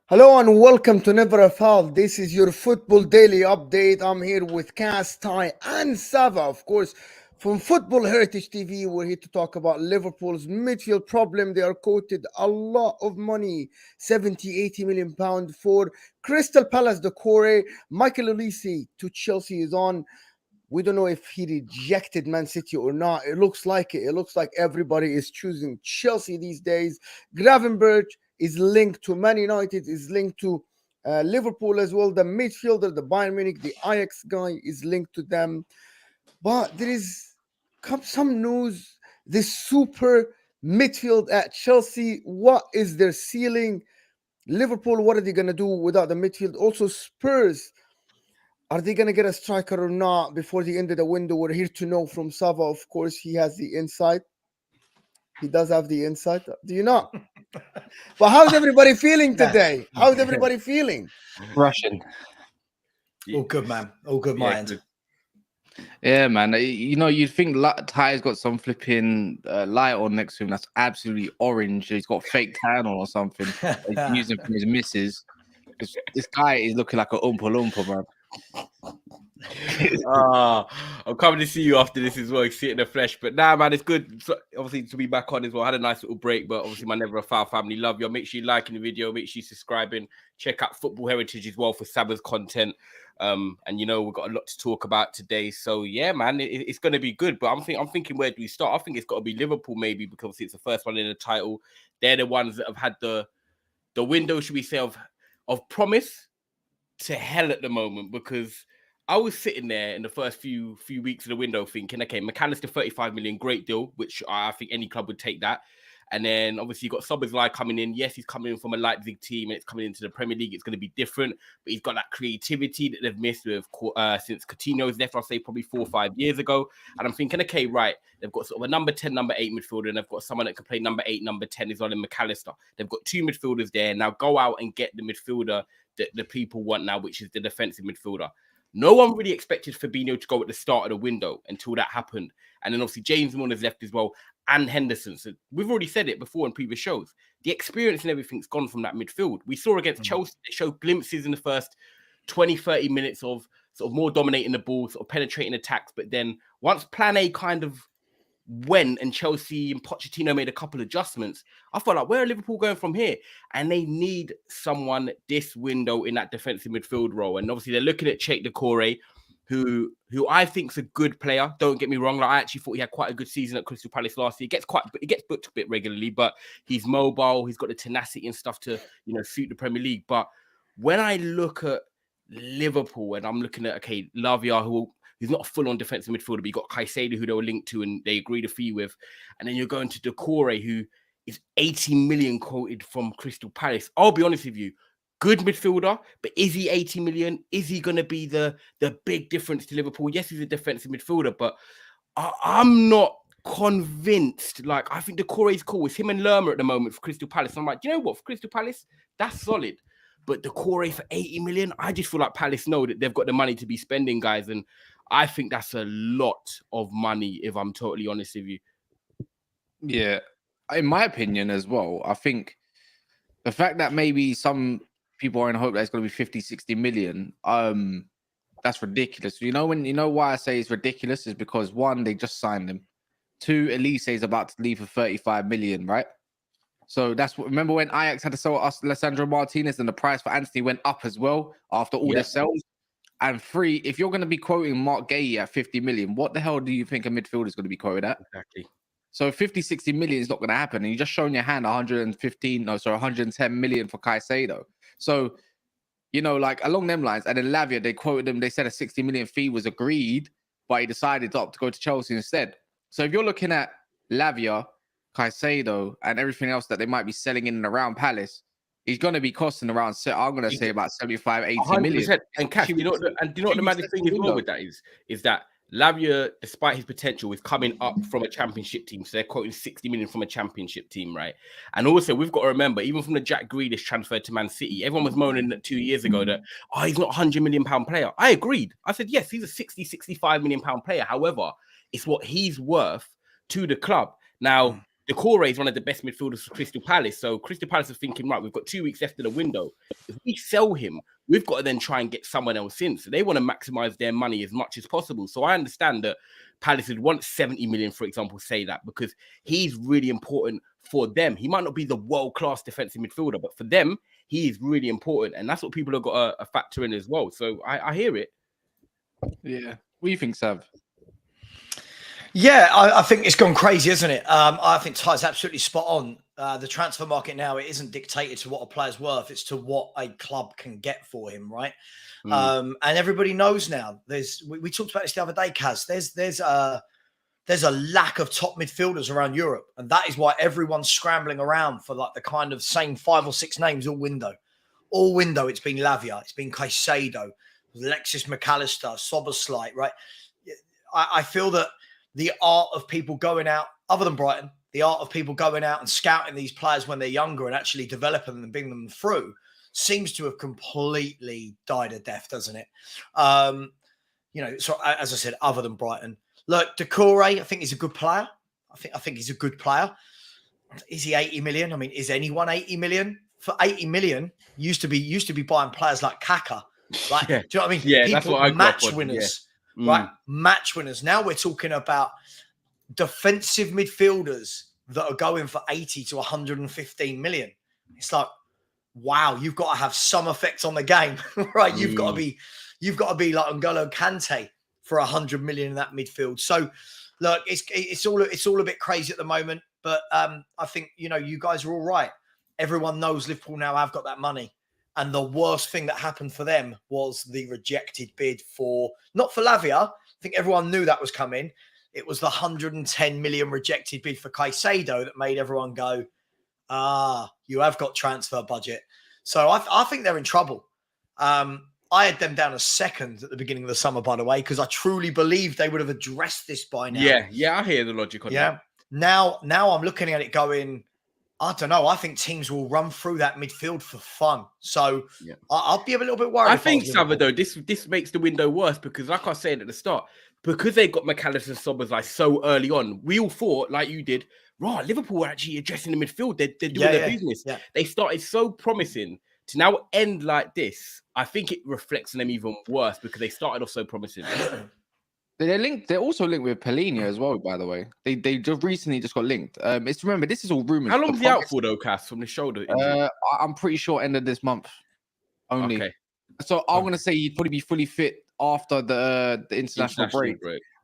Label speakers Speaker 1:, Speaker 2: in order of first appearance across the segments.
Speaker 1: Hello and welcome to Never a Foul. This is your football daily update. I'm here with Cass, Ty, and Sava, of course, from Football Heritage TV. We're here to talk about Liverpool's midfield problem. They are quoted a lot of money, 70-80 million pounds for Crystal Palace, Doucoure. Michael Olise to Chelsea is on. We don't know if he rejected Man City or not. It looks like it. It looks like everybody is choosing Chelsea these days. Gravenberch is linked to Man United, is linked to Liverpool as well. The midfielder, the Bayern Munich, the Ajax guy is linked to them. But there is some news. This super midfield at Chelsea, what is their ceiling? Liverpool, what are they going to do without the midfield? Also, Spurs, are they going to get a striker or not before the end of the window? We're here to know from Sava. Of course, he has the insight. He does have the insight. Do you not? But how's everybody feeling today? How's everybody feeling?
Speaker 2: Russian.
Speaker 3: All good, man. All good, my end.
Speaker 2: Yeah, man. You know, you'd think Ty's got some flipping light on next to him that's absolutely orange. He's got fake tan on or something. He's using from his missus. This guy is looking like an Oompa Loompa, man.
Speaker 4: I'm coming to see you after this as well. See it in the flesh, but nah, man, it's good. So, obviously, to be back on as well. I had a nice little break, but obviously, my Never a Foul family love you. Make sure you liking the video. Make sure you subscribing. Check out Football Heritage as well for Sabba's content. And you know we've got a lot to talk about today. So yeah, man, it's going to be good. But I'm thinking, where do we start? I think it's got to be Liverpool, maybe, because it's the first one in the title. They're the ones that have had the window, should we say, of promise to hell at the moment, because I was sitting there in the first few weeks of the window thinking, okay, McAllister 35 million, great deal, which I think any club would take that. And then obviously you got Szoboszlai coming in. Yes, he's coming in from a Leipzig team and it's coming into the Premier League. It's going to be different, but he's got that creativity that they've missed with since Coutinho's left, I'll say probably 4 or 5 years ago. And I'm thinking, okay, right, they've got sort of a number 10, number 8 midfielder, and they've got someone that can play number 8, number 10 is on in McAllister. They've got 2 midfielders there. Now go out and get the midfielder that the people want now, which is the defensive midfielder. No one really expected Fabinho to go at the start of the window until that happened. And then obviously James Milner's left as well, and Henderson. So we've already said it before in previous shows. The experience and everything's gone from that midfield. We saw against Chelsea, they showed glimpses in the first 20, 30 minutes of sort of more dominating the ball, sort of penetrating attacks. But then once plan A kind of went and Chelsea and Pochettino made a couple of adjustments, I felt like, where are Liverpool going from here? And they need someone this window in that defensive midfield role. And obviously they're looking at Cheick Doucoure, who I think is a good player. Don't get me wrong. Like, I actually thought he had quite a good season at Crystal Palace last year. He gets booked a bit regularly, but he's mobile. He's got the tenacity and stuff to, suit the Premier League. But when I look at Liverpool and I'm looking at, okay, Lavia, who's not a full-on defensive midfielder, but you got Caicedo, who they were linked to and they agreed a fee with. And then you're going to Doucoure, who is 80 million quoted from Crystal Palace. I'll be honest with you, good midfielder, but is he 80 million? Is he going to be the big difference to Liverpool? Yes, he's a defensive midfielder, but I'm not convinced. Like, I think Doucoure is cool. It's him and Lerma at the moment for Crystal Palace. I'm like, you know what? For Crystal Palace, that's solid. But Doucoure for 80 million, I just feel like Palace know that they've got the money to be spending, guys. And I think that's a lot of money, if I'm totally honest with you.
Speaker 2: Yeah, in my opinion as well, I think the fact that maybe some people are in hope that it's going to be 50, 60 million, that's ridiculous. Why I say it's ridiculous is because, one, they just signed him. 2, Olise is about to leave for 35 million, right? So remember when Ajax had to sell us Alessandro Martinez and the price for Anthony went up as well after all their sales? And 3, if you're going to be quoting Mark Gay at 50 million, what the hell do you think a midfielder is going to be quoted at?
Speaker 4: Exactly.
Speaker 2: So 50, 60 million is not going to happen. And you just shown your hand 110 million for Caicedo. So, like along them lines. And then Lavia, they quoted him. They said a 60 million fee was agreed, but he decided to opt to go to Chelsea instead. So if you're looking at Lavia, Caicedo, and everything else that they might be selling in and around Palace, he's going to be costing around, I'm going to say about 75, 80
Speaker 4: 100%.
Speaker 2: million.
Speaker 4: And Cash, do you know what the magic thing as well with that is that Lavia, despite his potential, is coming up from a championship team. So they're quoting 60 million from a championship team, right? And also, we've got to remember, even from the Jack Grealish transfer to Man City, everyone was moaning that 2 years ago that, he's not a £100 million player. I agreed. I said, yes, he's a 65 million pound player. However, it's what he's worth to the club. Now, Doucoure is one of the best midfielders for Crystal Palace. So Crystal Palace is thinking, right, we've got 2 weeks left of the window. If we sell him, we've got to then try and get someone else in. So they want to maximize their money as much as possible. So I understand that Palace would want 70 million, for example, say that, because he's really important for them. He might not be the world-class defensive midfielder, but for them, he is really important. And that's what people have got to factor in as well. So I hear it.
Speaker 2: Yeah. What do you think, Sav?
Speaker 3: Yeah, I think it's gone crazy, isn't it? I think Ty's absolutely spot on. The transfer market now, it isn't dictated to what a player's worth. It's to what a club can get for him, right? And everybody knows now. We talked about this the other day, Kaz. There's a lack of top midfielders around Europe. And that is why everyone's scrambling around for like the kind of same 5 or 6 names all window. All window, it's been Lavia, it's been Caicedo, Alexis McAllister, Soboslai, right? I feel that the art of people going out, other than Brighton, the art of people going out and scouting these players when they're younger and actually developing them and bringing them through seems to have completely died a death, doesn't it? So as I said, other than Brighton, look, Doucoure, I think he's a good player. I think he's a good player. Is he 80 million? I mean, is anyone 80 million? For 80 million, used to be buying players like Kaka. Like, do you know what I mean?
Speaker 4: Yeah,
Speaker 3: people,
Speaker 4: that's what I
Speaker 3: match winners.
Speaker 4: Yeah.
Speaker 3: Right, match winners. Now we're talking about defensive midfielders that are going for 80 to 115 million. It's like, wow, you've got to have some effect on the game, right? You've got to be like N'Golo Kante for 100 million in that midfield. So, look, it's all a bit crazy at the moment, but I think you guys are all right. Everyone knows Liverpool now have got that money. And the worst thing that happened for them was the rejected bid not for Lavia. I think everyone knew that was coming. It was the 110 million rejected bid for Caicedo that made everyone go, you have got transfer budget. So I think they're in trouble. I had them down as second at the beginning of the summer, by the way, because I truly believed they would have addressed this by now.
Speaker 4: Yeah, I hear the logic on that.
Speaker 3: Now I'm looking at it going, I don't know. I think teams will run through that midfield for fun. So I'll be a little bit worried.
Speaker 4: I think, Salvador, this makes the window worse because, like I said at the start, because they got McAllister and Soboslai so early on, we all thought, like you did, right, Liverpool were actually addressing the midfield. They're doing their business. Yeah. They started so promising to now end like this. I think it reflects on them even worse because they started off so promising.
Speaker 2: They're linked. They're also linked with Polina as well, by the way. They just recently got linked. It's remember, this is all rumors.
Speaker 4: How long is he out for though, Cass, from the shoulder injury?
Speaker 2: I'm pretty sure end of this month only. Okay. So I'm gonna say he'd probably be fully fit after the international break.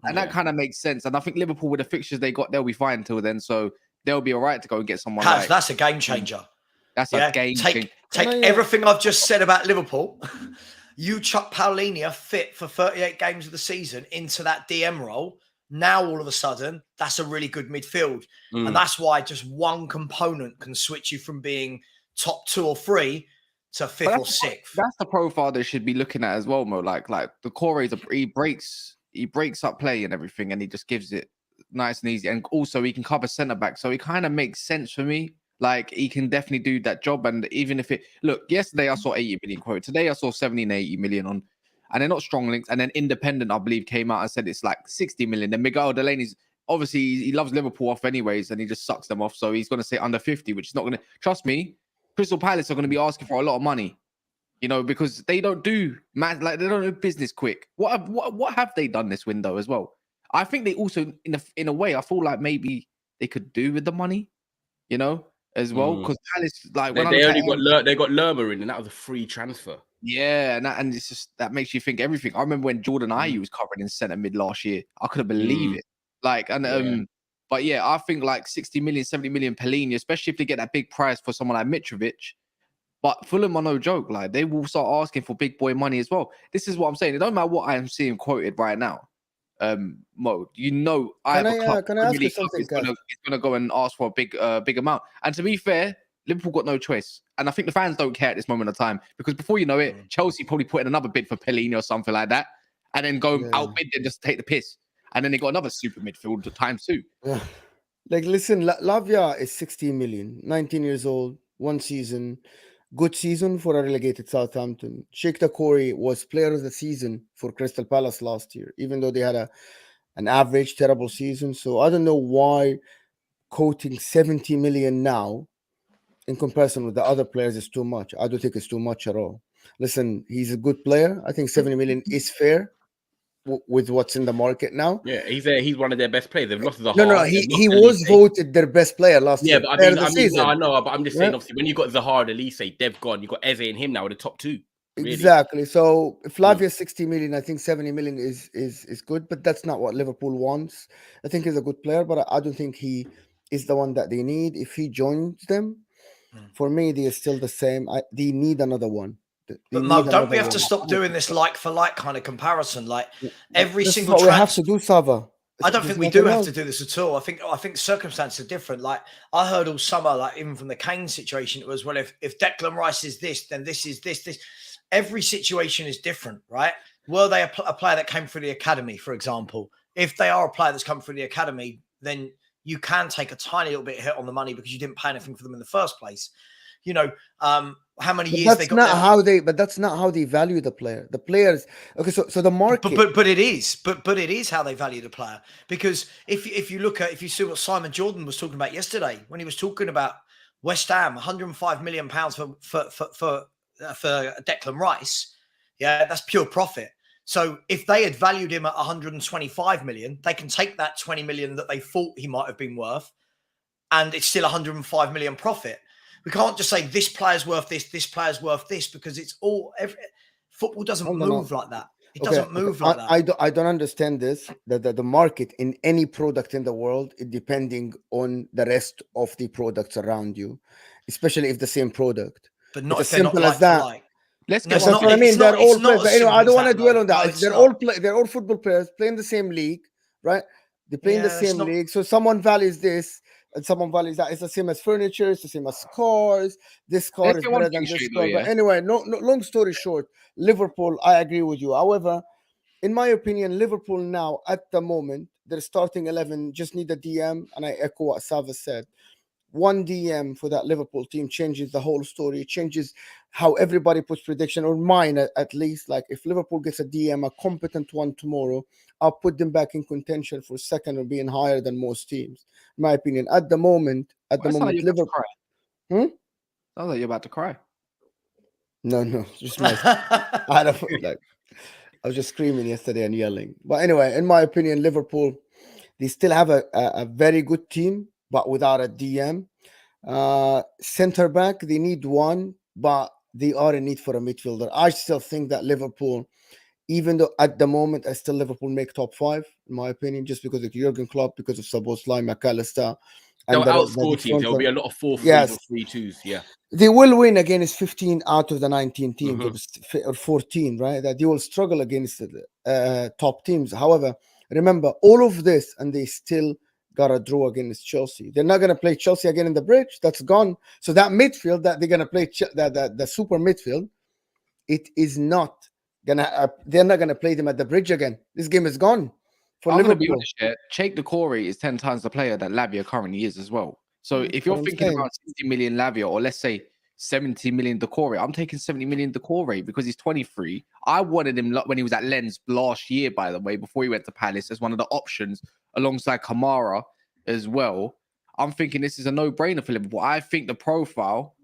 Speaker 2: And that kind of makes sense. And I think Liverpool with the fixtures they got, they'll be fine until then. So they'll be all right to go and get someone.
Speaker 3: That's a game changer.
Speaker 2: That's a game changer.
Speaker 3: Take everything I've just said about Liverpool. You chuck Paulinho fit for 38 games of the season into that DM role. Now, all of a sudden, that's a really good midfield. And that's why just one component can switch you from being top 2 or 3 to 5th or 6th.
Speaker 2: That's the profile they should be looking at as well, Mo. Like Doucoure, he breaks up play and everything, and he just gives it nice and easy. And also, he can cover centre back. So it kind of makes sense for me. Like, he can definitely do that job. And even if yesterday I saw 80 million quote. Today I saw 70 and 80 million on, and they're not strong links. And then Independent, I believe, came out and said it's like 60 million. Then Miguel Delaney's, obviously, he loves Liverpool off anyways, and he just sucks them off. So he's going to say under 50, which is not going to, trust me, Crystal Palace are going to be asking for a lot of money, because they don't do, they don't do business quick. What have they done this window as well? I think they also, in a way, I feel like maybe they could do with the money, as well, because Palace, like, when
Speaker 4: they got Lerma in, and that was a free transfer.
Speaker 2: Yeah, and it's just that makes you think everything. I remember when Jordan Ayew was covering in centre mid last year. I couldn't believe it. But yeah, I think like 60 million, 70 million Polina, especially if they get that big price for someone like Mitrovic. But Fulham are no joke. Like, they will start asking for big boy money as well. This is what I'm saying. It don't matter what I am seeing quoted right now. Mo, I have a club.
Speaker 1: Can I ask you something?
Speaker 2: It's gonna go and ask for a big amount. And to be fair, Liverpool got no choice. And I think the fans don't care at this moment of time, because before you know it, Chelsea probably put in another bid for Polina or something like that. and then go
Speaker 1: Yeah.
Speaker 2: outbid them just to take the piss. And then they got another super midfield times 2.
Speaker 1: Like, listen, Lavia is 16 million, 19 years old, 1 season, good season for a relegated Southampton. Cheick Doucoure was player of the season for Crystal Palace last year, even though they had an average terrible season. So I don't know why quoting 70 million now in comparison with the other players is too much. I don't think it's too much at all. Listen, he's a good player. I think 70 million is fair with what's in the market now.
Speaker 4: Yeah, he's one of their best players. They've lost Zaha.
Speaker 1: No, he was voted their best player last year.
Speaker 4: Yeah, but
Speaker 1: Player of
Speaker 4: I
Speaker 1: the
Speaker 4: mean,
Speaker 1: season.
Speaker 4: no, I know, but I'm just saying, obviously, when you got Zaha and Olise, they've gone. You got Eze and him now with the top 2. Really.
Speaker 1: Exactly. So if Lavia 60 million, I think 70 million is good, but that's not what Liverpool wants. I think he's a good player, but I don't think he is the one that they need. If he joins them, for me, they are still the same. They need another one.
Speaker 3: But Mo, don't we have to stop doing this like for like kind of comparison? Like every
Speaker 1: This
Speaker 3: single
Speaker 1: is what we have to do, Sava.
Speaker 3: I don't think we do have to do this at all. I think circumstances are different. Like I heard all summer, like even from the Kane situation, it was, well, if Declan Rice is this, then this is this. Every situation is different, right? Were they a player that came through the academy, for example? If they are a player that's come through the academy, then you can take a tiny little bit of hit on the money because you didn't pay anything for them in the first place. You know, how many years they got?
Speaker 1: But that's not how they value the player. The players, okay. So the market,
Speaker 3: but it is, but it is how they value the player. Because if you see what Simon Jordan was talking about yesterday when he was talking about West Ham, 105 million pounds for Declan Rice, yeah, that's pure profit. So if they had valued him at 125 million, they can take that 20 million that they thought he might have been worth, and it's still 105 million profit. We can't just say this player's worth this player's worth this, because it's all football doesn't move like that. It doesn't move like that.
Speaker 1: I don't understand this. That the market in any product in the world is depending on the rest of the products around you, especially if the same product.
Speaker 3: But not
Speaker 1: it's
Speaker 3: if they're not
Speaker 1: simple as that.
Speaker 3: Like.
Speaker 2: Let's
Speaker 1: That's what I mean. They're all players. Anyway, I don't want to dwell on that. They're all football players playing the same league, right? They play in the same league. So someone values this and someone values that. It's the same as furniture. It's the same as cars. This car is better than this car. But anyway, no. Long story short, Liverpool, I agree with you. However, in my opinion, Liverpool now at the moment, their starting 11 just need a DM, and I echo what Sava said. One DM for that Liverpool team changes the whole story. It changes how everybody puts prediction, or mine at least. Like if Liverpool gets a DM, a competent one tomorrow, I'll put them back in contention for second or being higher than most teams. In my opinion, at the moment, Liverpool.
Speaker 2: Sounds like you're about to cry.
Speaker 1: No, just my. I was just screaming yesterday and yelling. But anyway, in my opinion, Liverpool, they still have a very good team, but without a DM. Center back, they need one, but they are in need for a midfielder. I still think that Liverpool, even though at the moment I still Liverpool make top 5, in my opinion, just because of Jurgen Klopp, because of Szoboszlai, McAllister.
Speaker 4: They'll outscore teams. There'll be a lot of 4-3s or 3-2s. Yeah.
Speaker 1: They will win against 15 out of the 19 teams, or 14, right? That they will struggle against the top teams. However, remember all of this, and they still got a draw against Chelsea. They're not going to play Chelsea again in the bridge. That's gone. So that midfield that they're going to play, the super midfield, it is not going to. They're not going to play them at the bridge again. This game is gone for Liverpool.
Speaker 2: Cheick Doucoure is 10 times the player that Lavia currently is as well. So if you're thinking about 60 million Lavia, or let's say 70 million Doucoure, I'm taking 70 million Doucoure because he's 23. I wanted him when he was at Lens last year, by the way, before he went to Palace, as one of the options alongside Kamara as well. I'm thinking this is a no-brainer for Liverpool. I think the profile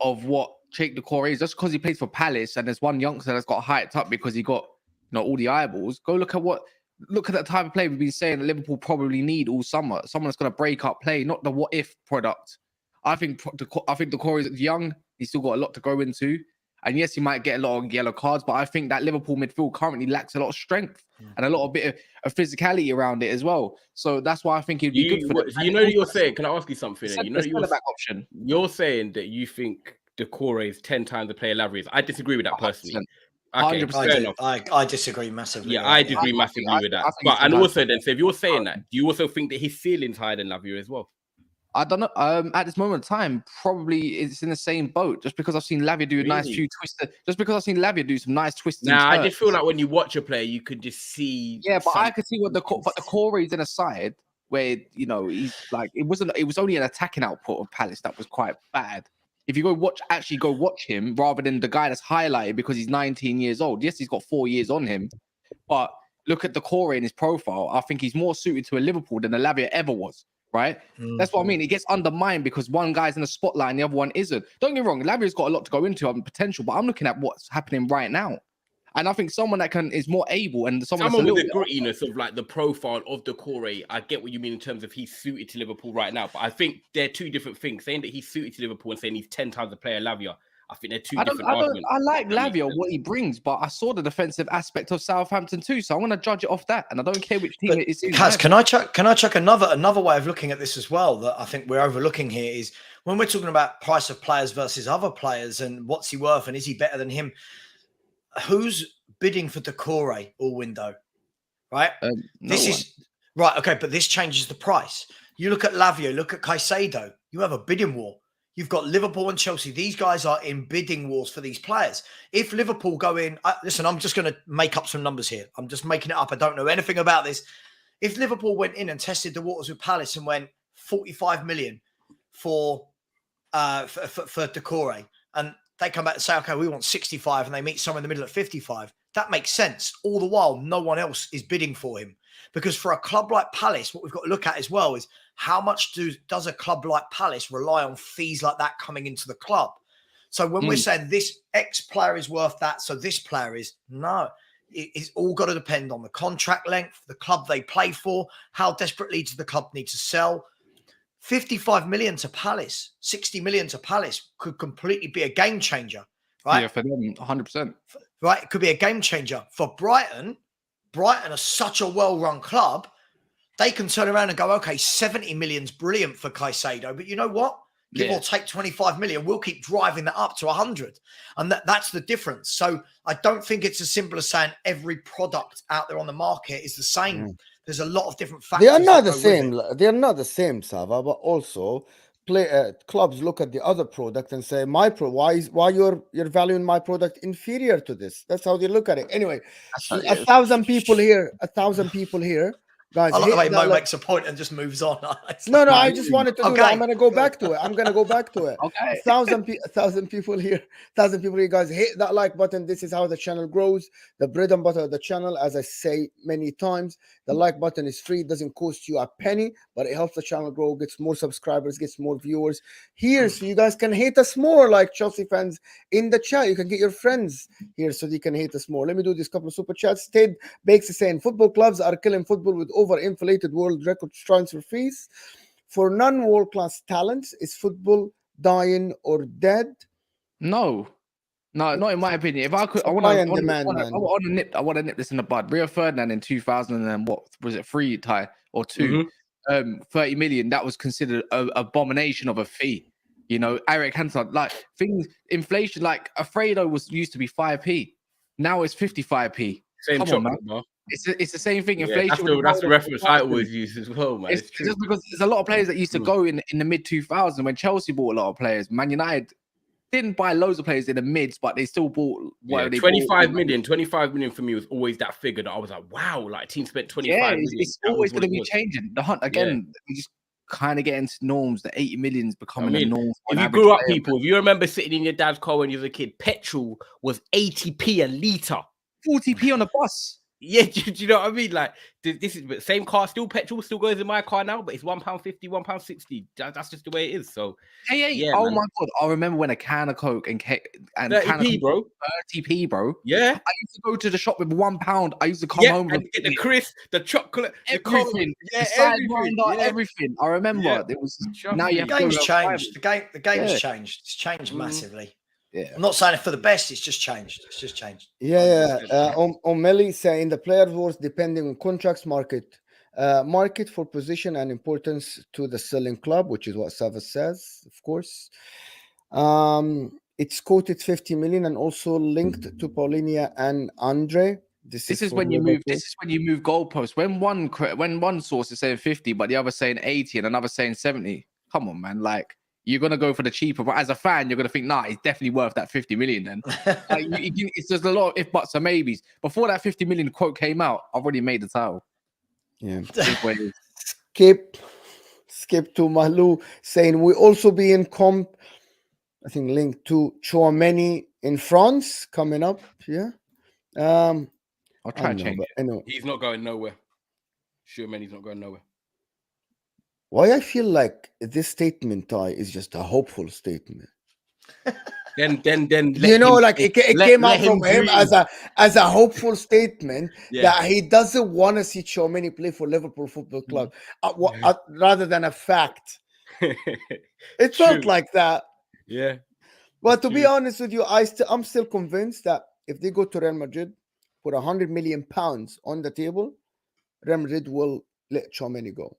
Speaker 2: of what Cheick Doucoure is, just because he plays for Palace and there's one youngster that's got hyped up because he got all the eyeballs. Go look at that type of play we've been saying that Liverpool probably need all summer. Someone that's going to break up play, not the what-if product. I think Doucoure is young. He's still got a lot to grow into. And yes, he might get a lot of yellow cards, but I think that Liverpool midfield currently lacks a lot of strength and a lot of bit of physicality around it as well. So that's why I think he'd be good for them.
Speaker 4: You know what you're saying? Can I ask you something? You know
Speaker 2: back option.
Speaker 4: You're saying that you think Doucoure is 10 times the player Lavia is. I disagree with that personally.
Speaker 2: 100%.
Speaker 3: I disagree massively.
Speaker 4: Yeah, I agree massively with that. And also then, so if you're saying that, do you also think that his ceiling's higher than Lavia as well?
Speaker 2: I don't know. At this moment in time, probably it's in the same boat. Just because I've seen Lavia do a nice
Speaker 4: Really?
Speaker 2: few twisted. Just because I've seen Lavia do some nice twists.
Speaker 4: Nah, I
Speaker 2: and
Speaker 4: just feel like when you watch a player, you could just see.
Speaker 2: yeah, but I
Speaker 4: some-
Speaker 2: could see what the core is in a side where he's like it was only an attacking output of Palace that was quite bad. If you actually go watch him rather than the guy that's highlighted because he's 19 years old. Yes, he's got 4 years on him, but look at the core in his profile. I think he's more suited to a Liverpool than a Lavia ever was. Right? That's what I mean. It gets undermined because one guy's in the spotlight and the other one isn't. Don't get me wrong, Lavia's got a lot to go into on potential, but I'm looking at what's happening right now. And I think someone that is more able and someone
Speaker 4: with the grittiness of like the profile of Doucoure, I get what you mean in terms of he's suited to Liverpool right now. But I think they're two different things. Saying that he's suited to Liverpool and saying he's 10 times the player Lavia, I think they're two different arguments.
Speaker 2: I like Lavia, what he brings, but I saw the defensive aspect of Southampton too, so I want to judge it off that. And I don't care which team it is.
Speaker 3: Kaz, can I check another way of looking at this as well that I think we're overlooking here is when we're talking about price of players versus other players and what's he worth and is he better than him? Who's bidding for Doucoure all window? Right? Right. Okay, but this changes the price. You look at Lavia, look at Caicedo. You have a bidding war. You've got Liverpool and Chelsea. These guys are in bidding wars for these players. If Liverpool go in, listen, I'm just going to make up some numbers here. I'm just making it up. I don't know anything about this. If Liverpool went in and tested the waters with Palace and went 45 million for Doucoure, and they come back and say, okay, we want 65, and they meet somewhere in the middle at 55, that makes sense. All the while, no one else is bidding for him. Because for a club like Palace, what we've got to look at as well is how much does a club like Palace rely on fees like that coming into the club? So when we're saying this X player is worth that, so this player is, no. It's all got to depend on the contract length, the club they play for, how desperately does the club need to sell. 55 million to Palace, 60 million to Palace could completely be a game changer, right?
Speaker 2: Yeah, for them, 100%.
Speaker 3: Right, it could be a game changer. For Brighton are such a well-run club, they can turn around and go, okay, 70 million's brilliant for Caicedo, but you know what? Give or take 25 million, we'll keep driving that up to 100. And that's the difference. So I don't think it's as simple as saying every product out there on the market is the same. There's a lot of different factors.
Speaker 1: They are not the same. They are not the same, Sava, but also clubs look at the other product and say, why you're valuing my product inferior to this? That's how they look at it. Anyway, 1,000 people here, guys.
Speaker 3: I like the way Mo makes a point and just moves on.
Speaker 1: No, I just wanted to do that. I'm going to go back to it.
Speaker 2: Okay.
Speaker 1: 1,000 people here, guys. Hit that like button. This is how the channel grows. The bread and butter of the channel, as I say many times, the like button is free. It doesn't cost you a penny, but it helps the channel grow, gets more subscribers, gets more viewers here. So you guys can hate us more, like Chelsea fans in the chat. You can get your friends here so they can hate us more. Let me do this couple of super chats. Ted Bakes is saying football clubs are killing football with overinflated world record transfer fees. For non-world-class talents, is football dying or dead?
Speaker 2: No, not in my opinion. If I could, I want to nip this in the bud. Rio Ferdinand in 2000 and what was it, 3 tie or 2, 30 million. That was considered an abomination of a fee. You know, Eric Hansen, like inflation, like Alfredo used to be 5p, now it's 55p.
Speaker 4: Same
Speaker 2: Come on, man. It's the same thing. Inflation.
Speaker 4: That's the reference I always use as well, man.
Speaker 2: It's just because there's a lot of players that used to go in the mid 2000s when Chelsea bought a lot of players. Man United didn't buy loads of players in the mids, but they still bought.
Speaker 4: 25 million. 25 million for me was always that figure that I was like, wow, like team spent 25 million.
Speaker 2: It's always going to be changing. The hunt again. We just kind of get into norms. The 80 million is becoming a norm.
Speaker 4: If you grew up, people, if you remember sitting in your dad's car when you was a kid, petrol was 80p a litre,
Speaker 2: 40p on a bus.
Speaker 4: Yeah, do you know what I mean? Like this is the same car, still petrol, still goes in my car now, but it's £1.50, £1.60. That's just the way it is. So
Speaker 2: yeah, oh man. My god, I remember when a can of Coke and
Speaker 4: 30p, bro.
Speaker 2: 30p, bro.
Speaker 4: Yeah,
Speaker 2: I used to go to the shop with £1. I used to come home
Speaker 4: and get the crisp, the chocolate,
Speaker 2: everything, everything. I remember it was. Now
Speaker 3: the game's changed. The game's changed. It's changed massively.
Speaker 1: Yeah,
Speaker 3: I'm not saying it for the best. It's just changed.
Speaker 1: O'Malley saying the player wars depending on contracts, market for position and importance to the selling club, which is what Savas says, of course. It's quoted 50 million and also linked to Paulinho and Andre.
Speaker 2: This is when you move. This is when you move goalposts. When one source is saying 50, but the other saying 80, and another saying 70. Come on, man. Like, you're gonna go for the cheaper, but as a fan, you're gonna think, nah, it's definitely worth that 50 million. Then it's just a lot of if buts and maybes. Before that 50 million quote came out, I've already made the title.
Speaker 1: Yeah. Skip to Mahlou saying we also be in I think linked to Chouameni in France coming up. Yeah.
Speaker 2: I'll
Speaker 1: I
Speaker 2: try
Speaker 1: don't
Speaker 2: to
Speaker 1: know,
Speaker 2: change
Speaker 1: but
Speaker 2: it.
Speaker 1: I know.
Speaker 4: He's not going nowhere. Sure, man, he's not going nowhere.
Speaker 1: Why I feel like this statement, Ty, is just a hopeful statement.
Speaker 4: Then
Speaker 1: You know, like it came out from him
Speaker 4: dream.
Speaker 1: as a hopeful statement
Speaker 4: Yeah.
Speaker 1: that he doesn't want to see Chouameni play for Liverpool Football Club, rather than a fact. It felt
Speaker 4: True.
Speaker 1: like that.
Speaker 4: Yeah.
Speaker 1: But to be
Speaker 4: true.
Speaker 1: honest with you, I'm still convinced that if they go to Real Madrid, put £100 million on the table, Real Madrid will let Chouameni go.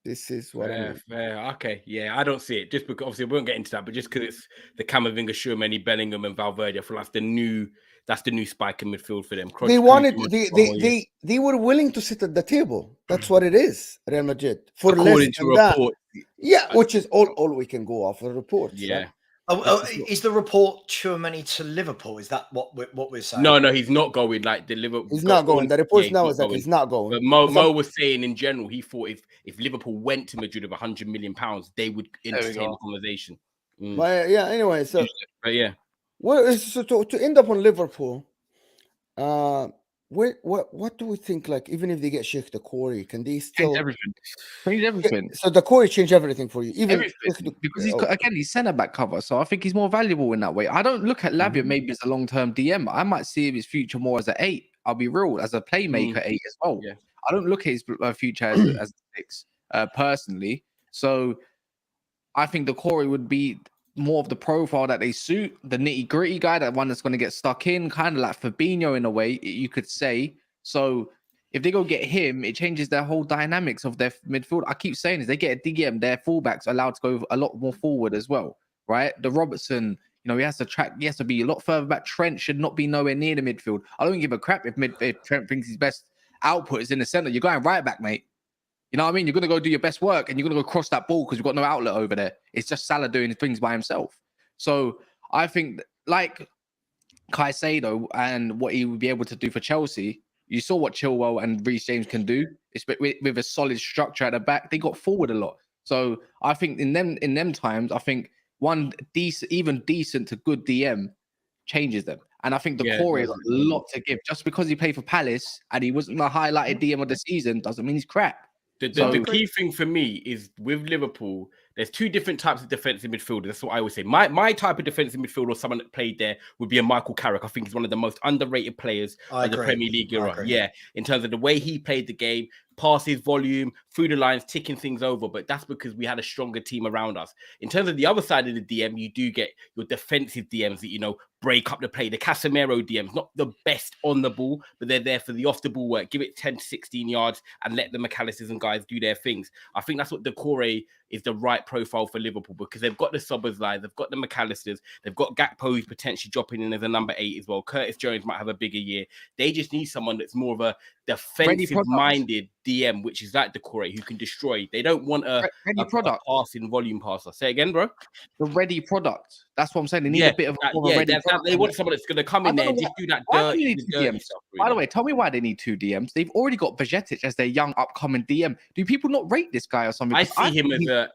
Speaker 1: This is what I mean.
Speaker 4: Fair. Okay. Yeah, I don't see it. Just because obviously we won't get into that, but just because it's the Camavinga, Tchouaméni, Bellingham, and Valverde, I feel that's the new spike in midfield for them.
Speaker 1: They wanted they were willing to sit at the table. That's what it is, Real Madrid. For
Speaker 4: according
Speaker 1: less
Speaker 4: to
Speaker 1: than that.
Speaker 4: report.
Speaker 1: Yeah, which is all we can go off of reports.
Speaker 4: Yeah.
Speaker 1: Right?
Speaker 3: Is the report Tchouaméni to Liverpool? Is that what we're saying?
Speaker 4: No, he's not going. Like the Liverpool,
Speaker 1: He's not going. The reports now is that
Speaker 4: going.
Speaker 1: he's not going.
Speaker 4: But Mo was saying in general, he thought if Liverpool went to Madrid with £100 million, they would entertain the conversation.
Speaker 1: But yeah, anyway, so
Speaker 4: but
Speaker 1: to end up on Liverpool, what do we think? Like, even if they get Cheick Doucoure, can they still
Speaker 2: change everything?
Speaker 1: So Doucoure change everything for you, even
Speaker 2: because he's centre back cover, so I think he's more valuable in that way. I don't look at Lavia maybe as a long term DM. I might see his future more as an 8. I'll be real, as a playmaker 8 as well. Yeah. I don't look at his future as a 6 personally. So I think Doucoure would be more of the profile that they suit, the nitty gritty guy, that one that's going to get stuck in, kind of like Fabinho in a way, you could say. So if they go get him, it changes their whole dynamics of their midfield. I keep saying this, they get a DM, their fullbacks are allowed to go a lot more forward as well, right? The Robertson, he has to be a lot further back. Trent should not be nowhere near the midfield. I don't give a crap if Trent thinks his best output is in the center. You're going right back, mate. You know what I mean? You're going to go do your best work and you're going to go cross that ball because you've got no outlet over there. It's just Salah doing things by himself. So I think, like Caicedo and what he would be able to do for Chelsea, you saw what Chilwell and Reece James can do. It's with a solid structure at the back. They got forward a lot. So I think in them times, I think one decent to good DM changes them. And I think Doucoure has a lot to give. Just because he played for Palace and he wasn't the highlighted DM of the season doesn't mean he's crap.
Speaker 4: The key thing for me is with Liverpool, there's two different types of defensive midfielders. That's what I always say. My type of defensive midfielder or someone that played there would be a Michael Carrick. I think he's one of the most underrated players of the Premier League era. Yeah, in terms of the way he played the game, passes, volume, through the lines, ticking things over. But that's because we had a stronger team around us. In terms of the other side of the DM, you do get your defensive DMs that, break up the play. The Casemiro DMs, not the best on the ball, but they're there for the off the ball work. Give it 10 to 16 yards and let the McAllisters and guys do their things. I think that's what Doucoure is the right profile for Liverpool, because they've got the Szoboszlai, they've got the McAllisters, they've got Gakpo who's potentially dropping in as a number 8 as well. Curtis Jones might have a bigger year. They just need someone that's more of a defensive-minded DM, which is like Doucoure, who can destroy. They don't want a passing volume passer. Say again, bro.
Speaker 2: The ready product. That's what I'm saying. They need a bit of a ready product.
Speaker 4: They want someone that's going to come in there and just do that dirty stuff.
Speaker 2: By the way, tell me why they need 2 DMs. They've already got Bajcetic as their young upcoming DM. Do people not rate this guy or something?
Speaker 4: I see him as a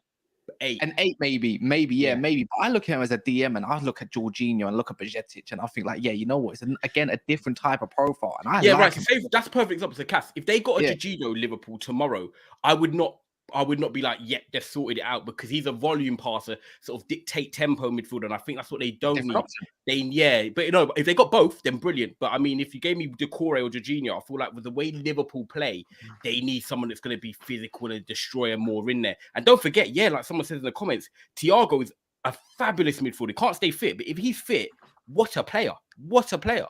Speaker 4: 8.
Speaker 2: An 8, maybe. But I look at him as a DM, and I look at Jorginho and look at Bajcetic, and I think you know what? It's again a different type of profile. And
Speaker 4: that's a perfect example to Cass. If they got a Jorginho Liverpool tomorrow, I would not be like, they've sorted it out, because he's a volume passer, sort of dictate tempo midfielder, and I think that's what they don't need. But if they got both, then brilliant. But I mean, if you gave me Doucoure or Jorginho, I feel like with the way Liverpool play, they need someone that's going to be physical and destroy and more in there. And don't forget, like someone says in the comments, Thiago is a fabulous midfielder. He can't stay fit, but if he's fit, what a player! What a player!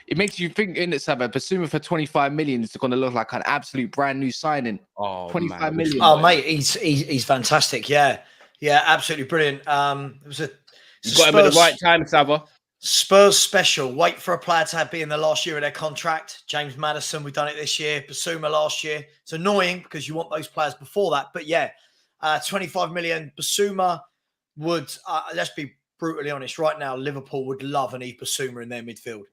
Speaker 2: It makes you think in it, Sabah. Basuma for 25 million is going to look like an absolute brand new signing. 25 million.
Speaker 3: Oh, mate, he's fantastic. Yeah, absolutely brilliant. It was
Speaker 4: you got him at the right time, Sabah.
Speaker 3: Spurs special. Wait for a player to be in the last year of their contract. James Maddison, we've done it this year. Basuma last year. It's annoying because you want those players before that. But 25 million. Basuma would, let's be brutally honest, right now, Liverpool would love an Basuma in their midfield.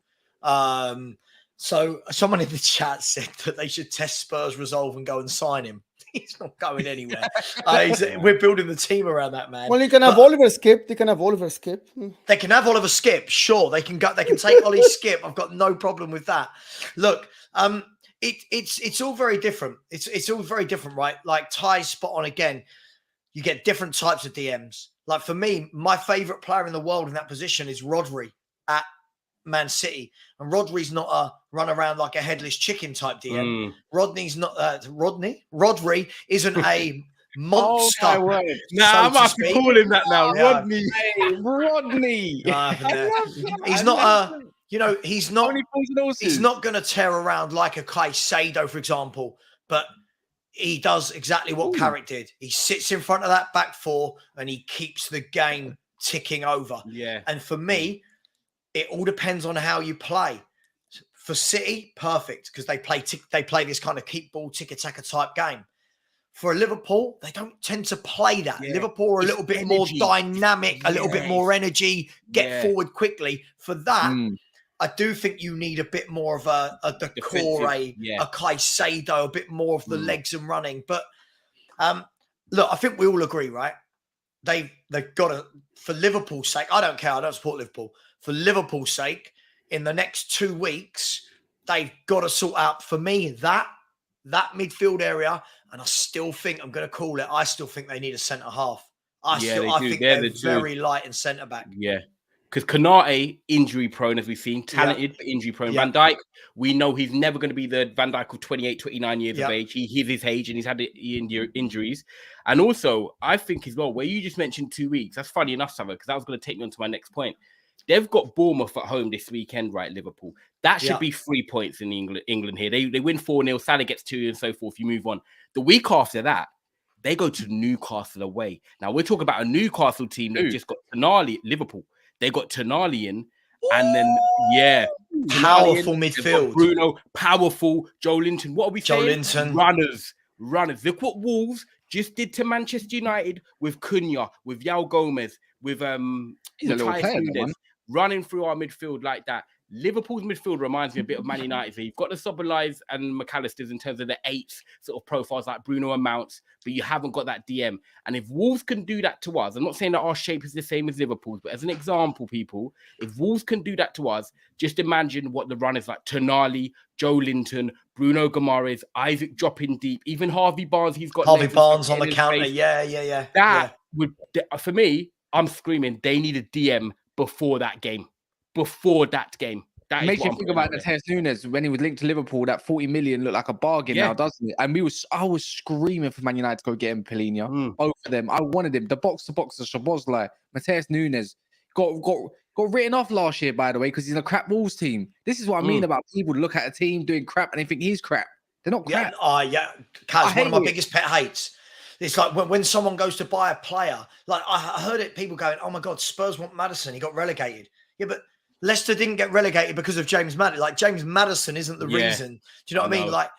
Speaker 3: So someone in the chat said that they should test Spurs' resolve and go and sign him. He's not going anywhere. We're building the team around that man.
Speaker 1: Well, you can have Oliver Skip. They can have Oliver Skip.
Speaker 3: They can have Oliver Skip. Sure, they can go. They can take Ollie Skip. I've got no problem with that. Look, it's all very different. It's all very different, right? Like Ty's spot on again. You get different types of DMs. Like for me, my favorite player in the world in that position is Rodri at Man City, and Rodri's not a run around like a headless chicken type DM. Rodney's not Rodri isn't a monster.
Speaker 4: I'm about to call him that now.
Speaker 3: Yeah.
Speaker 4: Rodney.
Speaker 2: Hey, Rodney.
Speaker 3: He's not he's not going to tear around like a Caicedo, for example, but he does exactly what Carrick did. He sits in front of that back four and he keeps the game ticking over.
Speaker 4: Yeah.
Speaker 3: And for me, it all depends on how you play. For City, perfect, because they play this kind of keep ball, tick-a-tacker type game. For Liverpool, they don't tend to play that. Yeah. Liverpool are a little bit more dynamic, a little bit more energy, get forward quickly. For that, I do think you need a bit more of a Doucoure, a Caicedo, a bit more of the legs and running. But look, I think we all agree, right? They've got to, for Liverpool's sake, I don't care, I don't support Liverpool. For Liverpool's sake, in the next 2 weeks, they've got to sort out, for me, that midfield area. And I still think, I'm going to call it, I still think they need a centre-half. I think they're very light in centre-back.
Speaker 4: Yeah. Because Konate, injury-prone, as we've seen, talented, but injury-prone. Van Dijk, we know he's never going to be the Van Dijk of 28, 29 years of age. He's his age, and he's had injuries. And also, I think as well, where you just mentioned 2 weeks, that's funny enough, Sava, because that was going to take me on to my next point. They've got Bournemouth at home this weekend, right, Liverpool? That should be 3 points in England here. They win 4-0, Salah gets 2 and so forth. You move on. The week after that, they go to Newcastle away. Now, we're talking about a Newcastle team that just got Tonali, Liverpool. They got Tonali in, and then,
Speaker 3: powerful midfield.
Speaker 4: Bruno, powerful. Joe Linton. What are we saying?
Speaker 3: Joe Linton.
Speaker 4: Runners. Look what Wolves just did to Manchester United with Cunha, with Yao Gomez, with
Speaker 2: He's a little player,
Speaker 4: running through our midfield like that. Liverpool's midfield reminds me a bit of Man United. So you've got the Soboslais and McAllisters in terms of the eights sort of profiles like Bruno and Mounts, but you haven't got that DM. And if Wolves can do that to us, I'm not saying that our shape is the same as Liverpool's, but as an example, people, if Wolves can do that to us, just imagine what the runners like Tonali, Joe Linton, Bruno Guimaraes, Isaac dropping deep, even Harvey Barnes. He's got
Speaker 3: Harvey Barnes on the counter. Yeah.
Speaker 4: That would, for me, I'm screaming. They need a DM before that game. That
Speaker 2: makes you think about Matheus Nunes when he was linked to Liverpool. That 40 million looked like a bargain now, doesn't it? And I was screaming for Man United to go get him, Palhinha. Both of them. I wanted him. The box-to-box of Szoboszlai, Matheus Nunes got written off last year, by the way, because he's in a crap Wolves team. This is what I mean about people look at a team doing crap and they think he's crap. They're not crap.
Speaker 3: Kaz, one of my biggest pet hates. It's like when someone goes to buy a player, like I heard it, people going, oh my God, Spurs want Maddison. He got relegated. Yeah, but Leicester didn't get relegated because of James Maddison. Like James Maddison isn't the reason. Do you know what I mean? Like,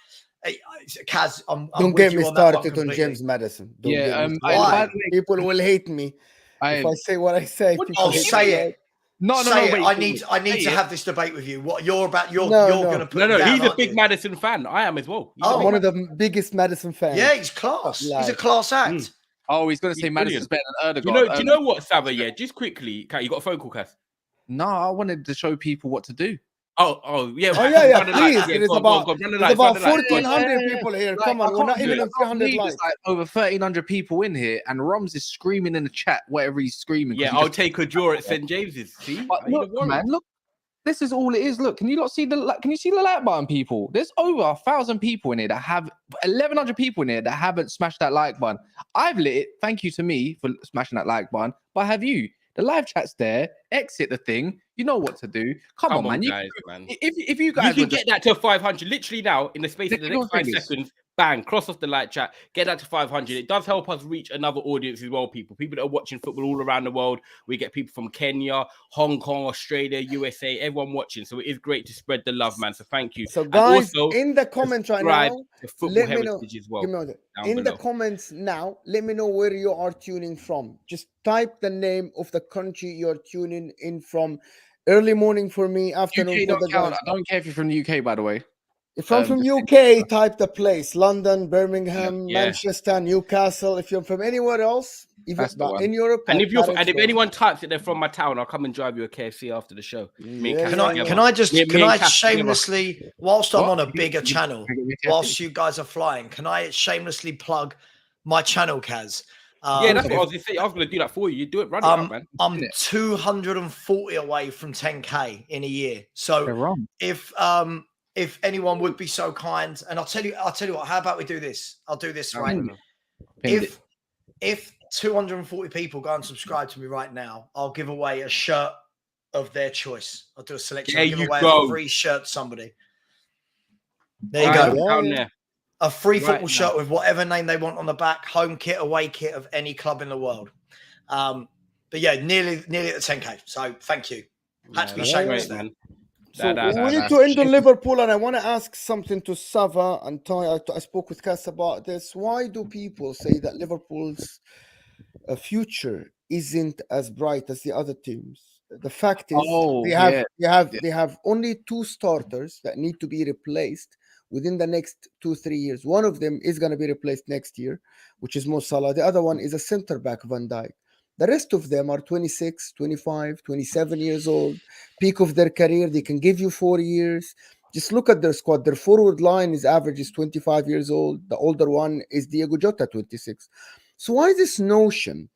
Speaker 3: Kaz, I'm
Speaker 1: don't get me started on James Maddison. People will hate me if I say what I say.
Speaker 3: I'll say it.
Speaker 2: No.
Speaker 3: Wait, I need to have this debate with you. What you're about? You're going to put.
Speaker 4: No.
Speaker 3: Down,
Speaker 4: he's a big Maddison fan. I am as well.
Speaker 1: One of the biggest Maddison fans.
Speaker 3: Yeah, he's class. He's a class act.
Speaker 2: Oh, he's going to say Maddison's better than Erdogan.
Speaker 4: Do you know what, Sava? Yeah, just quickly, you got a phone call, Cass?
Speaker 2: No, I wanted to show people what to do.
Speaker 3: Oh
Speaker 1: yeah. Please, it is about 1,400 people here. Come on, we're not even at 300 likes.
Speaker 2: Like over 1,300 people in here, and Roms is screaming in the chat whatever he's screaming.
Speaker 4: Yeah, I'll take a draw at St James's. See,
Speaker 2: look, man, look. This is all it is. Look, can you not see the? Can you see the like button, people? There's over 1,000 people in here that have 1,100 people in here that haven't smashed that like button. I've lit it. Thank you to me for smashing that like button. But have you? The live chat's there. Exit the thing. You know what to do. Come on, man.
Speaker 4: Guys,
Speaker 2: If you guys
Speaker 4: can get that to 500 literally now in the space of the next 5 seconds. bang, cross off the light chat, get that to 500. It does help us reach another audience as well, people that are watching football all around the world. We get people from Kenya, Hong Kong, Australia, USA, everyone watching. So it is great to spread the love, man. So thank you.
Speaker 1: So guys,
Speaker 4: and also,
Speaker 1: in the comments right
Speaker 4: subscribe
Speaker 1: now,
Speaker 4: to Football
Speaker 1: let me know.
Speaker 4: Heritage as well.
Speaker 1: Give me all that.
Speaker 4: Down
Speaker 1: In the
Speaker 4: below.
Speaker 1: comments now, let me know where you are tuning from. Just type the name of the country you're tuning in from. Early morning for me, afternoon
Speaker 2: UK
Speaker 1: for the
Speaker 2: don't count.
Speaker 1: guys.
Speaker 2: I don't care if you're from the UK, by the way.
Speaker 1: If you're from UK, type the place: London, Birmingham,
Speaker 4: Yeah.
Speaker 1: Manchester, Newcastle. If you're from anywhere else, even
Speaker 2: That's the one.
Speaker 1: in Europe,
Speaker 4: And if you're
Speaker 1: Paris,
Speaker 4: if anyone types that they're from my town, I'll come and drive you a KFC after the show. Me and
Speaker 1: Yeah,
Speaker 4: Cass
Speaker 3: Can I
Speaker 4: together.
Speaker 3: can I just
Speaker 4: Me
Speaker 3: can
Speaker 4: and
Speaker 3: I
Speaker 4: Cass together.
Speaker 3: shamelessly, whilst I'm
Speaker 2: What?
Speaker 3: on a bigger channel, whilst you guys are flying, can I shamelessly plug my channel, Kaz?
Speaker 4: Yeah, that's what I was going to say. I was going to do that for you. You do it, run it up, man.
Speaker 3: I'm 240 away from 10k in a year. So if anyone would be so kind, and I'll tell you what, how about we do this? I'll do this right now. If 240 people go and subscribe to me right now, I'll give away a shirt of their choice. I'll do a selection. I'll give away a free shirt to somebody. There you go.
Speaker 4: Down there.
Speaker 3: A free football shirt with whatever name they want on the back, home kit, away kit of any club in the world. But yeah, nearly at the 10k. So thank you. Had to be shameless, man.
Speaker 1: So we need to end on Liverpool, and I want to ask something to Sava and Ty. I spoke with Cass about this. Why do people say that Liverpool's future isn't as bright as the other teams? The fact is, they have only 2 starters that need to be replaced within the next 2-3 years. One of them is going to be replaced next year, which is Mo Salah. The other one is a center back, Van Dijk. The rest of them are 26, 25, 27 years old, peak of their career. They can give you 4 years. Just look at their squad. Their forward line is average is 25 years old. The older one is Diego Jota, 26. So why this notion?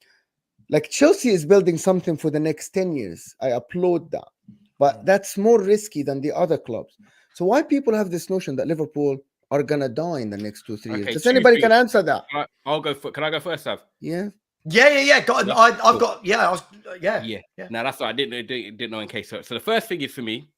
Speaker 1: Like Chelsea is building something for the next 10 years. I applaud that. But that's more risky than the other clubs. So why people have this notion that Liverpool are going to die in the next 2-3 years? Does anybody can answer that?
Speaker 4: I'll go for. Can I go first, Sav?
Speaker 1: Yeah.
Speaker 3: Yeah. Got. I've got. Yeah.
Speaker 4: Yeah. No, that's what I didn't know in case. So the first thing is for me,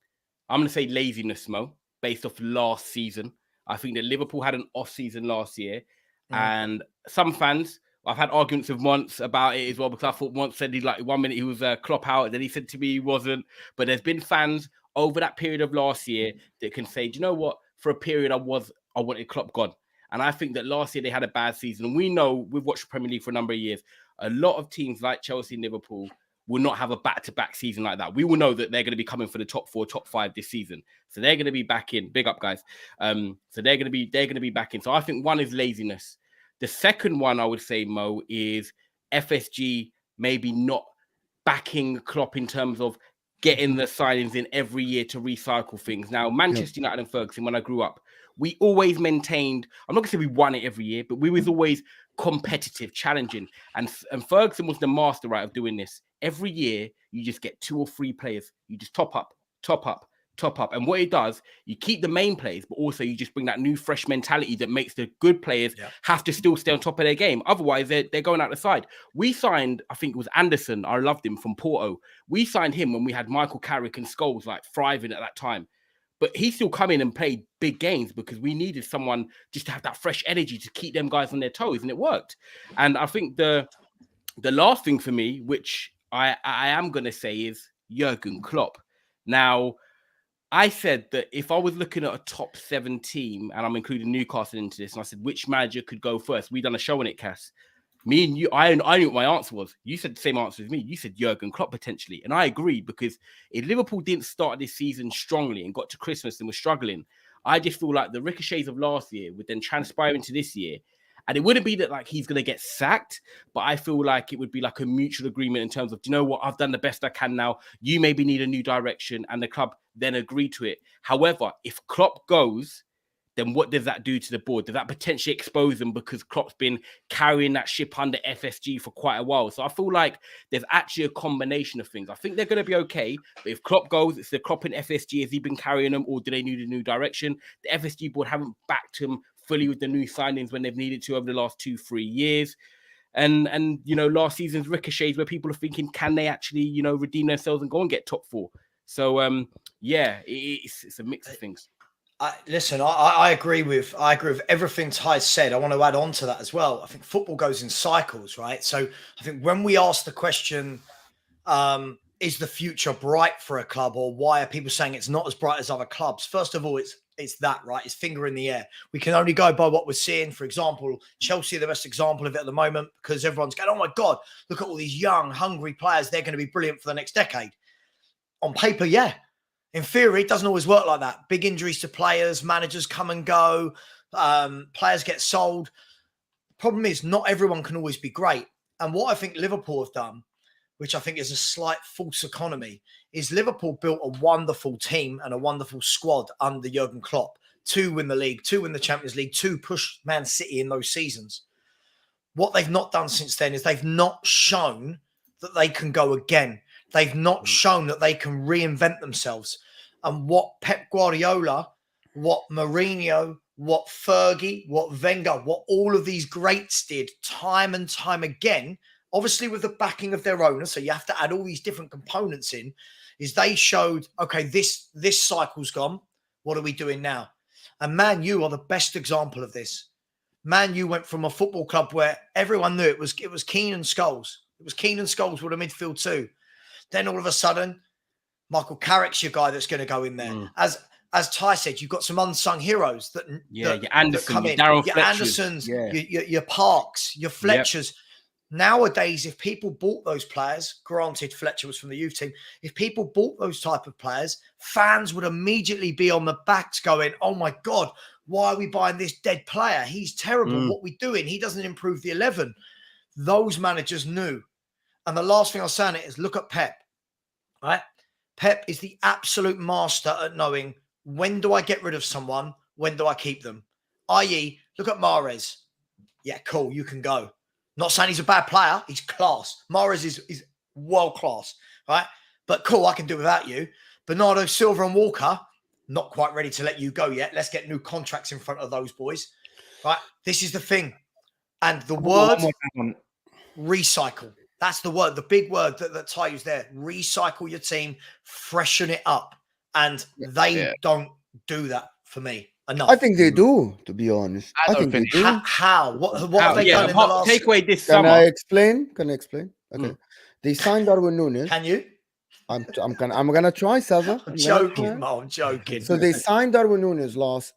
Speaker 4: I'm going to say laziness, Mo, based off last season. I think that Liverpool had an off season last year, and some fans. I've had arguments with Mons about it as well, because I thought Mons said he 1 minute he was Klopp out, and then he said to me he wasn't. But there's been fans over that period of last year that can say, do you know what? For a period I wanted Klopp gone. And I think that last year they had a bad season. And we know, we've watched the Premier League for a number of years, a lot of teams like Chelsea and Liverpool will not have a back-to-back season like that. We will know that they're going to be coming for the top 4, top 5 this season. So they're going to be back in. Big up, guys. So they're going to be back in. So I think one is laziness. The second one I would say, Mo, is FSG maybe not backing Klopp in terms of getting the signings in every year to recycle things. Now, Manchester United and Ferguson, when I grew up, we always maintained, I'm not going to say we won it every year, but we was always competitive, challenging. And Ferguson was the master, right, of doing this. Every year, you just get 2 or 3 players. You just top up. And what it does, you keep the main players, but also you just bring that new fresh mentality that makes the good players have to still stay on top of their game. Otherwise, they're going out the side. We signed, I think it was Anderson. I loved him from Porto. We signed him when we had Michael Carrick and Scholes thriving at that time. But he still come in and played big games because we needed someone just to have that fresh energy to keep them guys on their toes, and it worked. And I think the last thing for me, which I am going to say, is Jurgen Klopp. Now, I said that if I was looking at a top 7 team, and I'm including Newcastle into this, and I said, which manager could go first? We done a show on it, Cass. Me and you, I knew what my answer was. You said the same answer as me. You said Jurgen Klopp potentially. And I agreed, because if Liverpool didn't start this season strongly and got to Christmas and was struggling, I just feel like the ricochets of last year would then transpire into this year. And it wouldn't be that he's going to get sacked, but I feel like it would be a mutual agreement in terms of, do you know what? I've done the best I can now. You maybe need a new direction, and the club then agree to it. However, if Klopp goes, then what does that do to the board? Does that potentially expose them, because Klopp's been carrying that ship under FSG for quite a while? So I feel like there's actually a combination of things. I think they're going to be okay, but if Klopp goes, it's the Klopp and FSG. Has he been carrying them, or do they need a new direction? The FSG board haven't backed him fully with the new signings when they've needed to over the last 2-3 years. And last season's ricochets where people are thinking, can they actually, redeem themselves and go and get top 4? So, it's a mix of things.
Speaker 3: I agree with everything Ty said. I want to add on to that as well. I think football goes in cycles, right? So I think when we ask the question, is the future bright for a club, or why are people saying it's not as bright as other clubs? First of all, it's that, right? It's finger in the air. We can only go by what we're seeing. For example, Chelsea are the best example of it at the moment, because everyone's going, oh my God, look at all these young, hungry players. They're going to be brilliant for the next decade. On paper, yeah. In theory, it doesn't always work like that. Big injuries to players, managers come and go, players get sold. Problem is, not everyone can always be great. And what I think Liverpool have done, which I think is a slight false economy, is Liverpool built a wonderful team and a wonderful squad under Jurgen Klopp to win the league, to win the Champions League, to push Man City in those seasons. What they've not done since then is they've not shown that they can go again. They've not shown that they can reinvent themselves. And what Pep Guardiola, what Mourinho, what Fergie, what Wenger, what all of these greats did time and time again, obviously with the backing of their owner, so you have to add all these different components in, is they showed, okay, this cycle's gone. What are we doing now? And Man U are the best example of this. Man U went from a football club where everyone knew it was Keane and Scholes. It was Keane and Scholes with a midfield too. Then all of a sudden, Michael Carrick's your guy that's going to go in there. As Ty said, you've got some unsung heroes that
Speaker 4: your Anderson,
Speaker 3: that come in.
Speaker 4: Darryl
Speaker 3: Your
Speaker 4: Fletchers.
Speaker 3: Andersons, your Parks, your Fletchers. Yep. Nowadays, if people bought those players, granted Fletcher was from the youth team, if people bought those type of players, fans would immediately be on the backs going, oh my God, why are we buying this dead player? He's terrible. What are we doing? He doesn't improve the 11. Those managers knew. And the last thing I'll say on it is look at Pep, right? Pep is the absolute master at knowing when do I get rid of someone, when do I keep them? I.e., look at Mahrez. Yeah, cool, you can go. Not saying he's a bad player, he's class. Mahrez is world class, right? But cool, I can do without you. Bernardo, Silva and Walker, not quite ready to let you go yet. Let's get new contracts in front of those boys, right? This is the thing. And the word, recycle. That's the word, the big word that Ty used there. Recycle your team, freshen it up. And they don't do that for me enough.
Speaker 1: I think they do, to be honest. I think they do.
Speaker 3: How? What have they done in the last...
Speaker 4: Take away this
Speaker 1: summer.
Speaker 4: Can I
Speaker 1: explain? Okay. They signed Darwin Nunes.
Speaker 3: Can you?
Speaker 1: I'm gonna try, Sava.
Speaker 3: I'm joking.
Speaker 1: So they signed Darwin Nunes last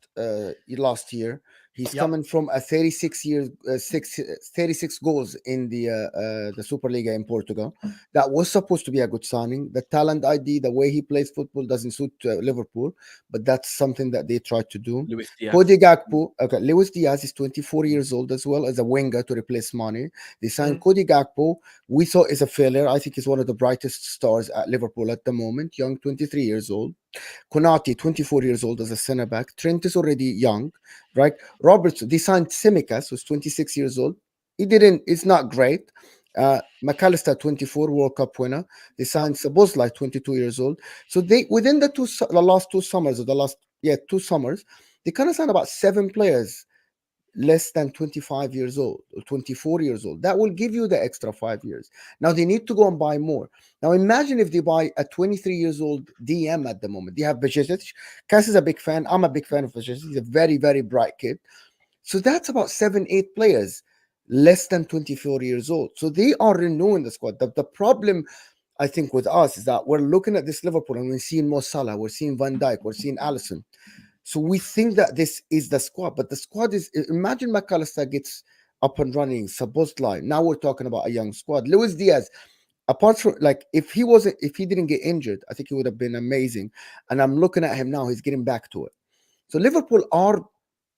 Speaker 1: year. He's coming from a 36 goals in the Superliga in Portugal. That was supposed to be a good signing. The talent ID, the way he plays football doesn't suit Liverpool, but that's something that they tried to do. Cody Gakpo. Okay, Luis Diaz is 24 years old as well, as a winger to replace Mane. They signed Cody Gakpo. We saw is a failure. I think he's one of the brightest stars at Liverpool at the moment. Young, 23 years old. Konate, 24 years old as a centre back. Trent is already young, right? Roberts, they signed Tsimikas, who's 26 years old. It's not great. McAllister, 24, World Cup winner. They signed Szoboszlai, 22 years old. So they, within the last 2 summers, they kind of signed about 7 players less than 25 years old or 24 years old. That will give you the extra 5 years. Now they need to go and buy more. Now imagine if they buy a 23 years old DM at the moment. They have Bajcetic. Cass is a big fan. I'm a big fan of Bajcetic. He's a very, very bright kid. So that's about 7-8 players less than 24 years old. So they are renewing the squad. The problem, I think, with us is that we're looking at this Liverpool and we're seeing Mo Salah, we're seeing Van Dijk, we're seeing Alisson. So we think that this is the squad, but the squad is, imagine McAllister gets up and running, Szoboszlai. Now we're talking about a young squad. Luis Diaz, apart from, like, if he didn't get injured, I think he would have been amazing. And I'm looking at him now, he's getting back to it. So Liverpool are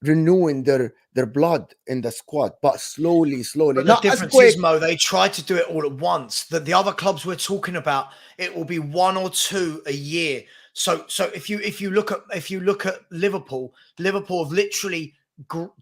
Speaker 1: renewing their blood in the squad, but slowly.
Speaker 3: But the difference is, Mo, they tried to do it all at once. The other clubs we're talking about, it will be 1 or 2 a year. So if you look at Liverpool have literally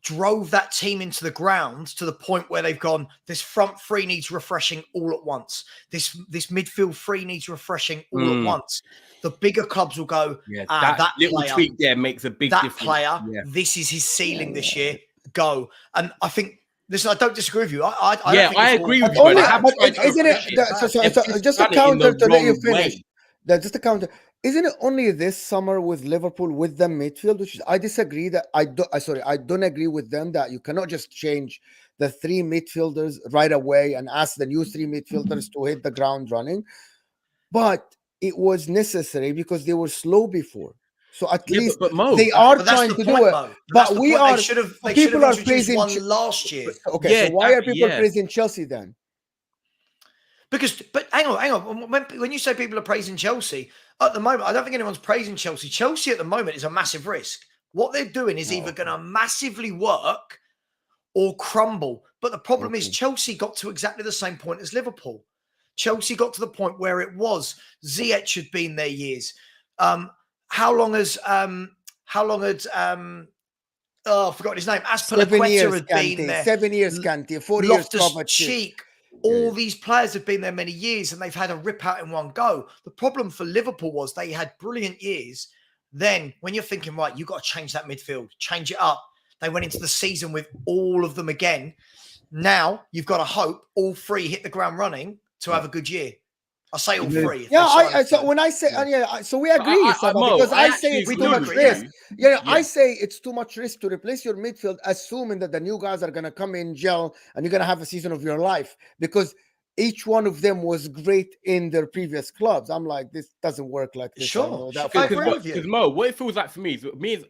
Speaker 3: drove that team into the ground to the point where they've gone, this front three needs refreshing all at once. This midfield three needs refreshing all at once. The bigger clubs will go, that
Speaker 4: little
Speaker 3: player,
Speaker 4: tweak there makes a big difference.
Speaker 3: That player, this is his ceiling this year. Go. And I think, listen, I don't disagree with you. I agree with you.
Speaker 1: Isn't it? Just a counter to let you finish. Just a counter. isn't it only this summer with Liverpool with the midfield, which is, I disagree that I don't agree with them that you cannot just change the three midfielders right away and ask the new three midfielders to hit the ground running. But it was necessary because they were slow before. So at least
Speaker 4: but Mo,
Speaker 1: they are
Speaker 3: But that's
Speaker 1: trying
Speaker 3: the
Speaker 1: to
Speaker 3: point,
Speaker 1: do it.
Speaker 3: Mo.
Speaker 1: But
Speaker 3: That's the
Speaker 1: we
Speaker 3: point.
Speaker 1: are
Speaker 3: They should have
Speaker 1: people are
Speaker 3: introduced
Speaker 1: praising
Speaker 3: one last year.
Speaker 1: Okay,
Speaker 4: Yeah,
Speaker 1: so why are
Speaker 4: exactly,
Speaker 1: people
Speaker 4: yeah.
Speaker 1: praising Chelsea then?
Speaker 3: But hang on. When you say people are praising Chelsea, at the moment, I don't think anyone's praising Chelsea. Chelsea at the moment is a massive risk. What they're doing is either going to massively work or crumble. But the problem is Chelsea got to exactly the same point as Liverpool. Chelsea got to the point where it was Ziyech had been there years. How long had I forgot his name.
Speaker 1: 7 years,
Speaker 3: had been there.
Speaker 1: 7 years, Kanté. 4 years, Kovacic.
Speaker 3: Cheick. All these players have been there many years and they've had a rip out in one go. The problem for Liverpool was they had brilliant years. Then when you're thinking, right, you've got to change that midfield, change it up. They went into the season with all of them again. Now you've got to hope all three hit the ground running to have a good year. I say all three.
Speaker 1: Yeah, so when I say, so we agree,
Speaker 4: Mo,
Speaker 1: because
Speaker 4: I
Speaker 1: I say it's
Speaker 4: actually
Speaker 1: too much
Speaker 4: agree with
Speaker 1: risk.
Speaker 4: you.
Speaker 1: I say it's too much risk to replace your midfield, assuming that the new guys are going to come in, gel, and you're going to have a season of your life, because each one of them was great in their previous clubs. I'm like, this doesn't work like this.
Speaker 3: Sure.
Speaker 4: Because Mo, what it feels like for me is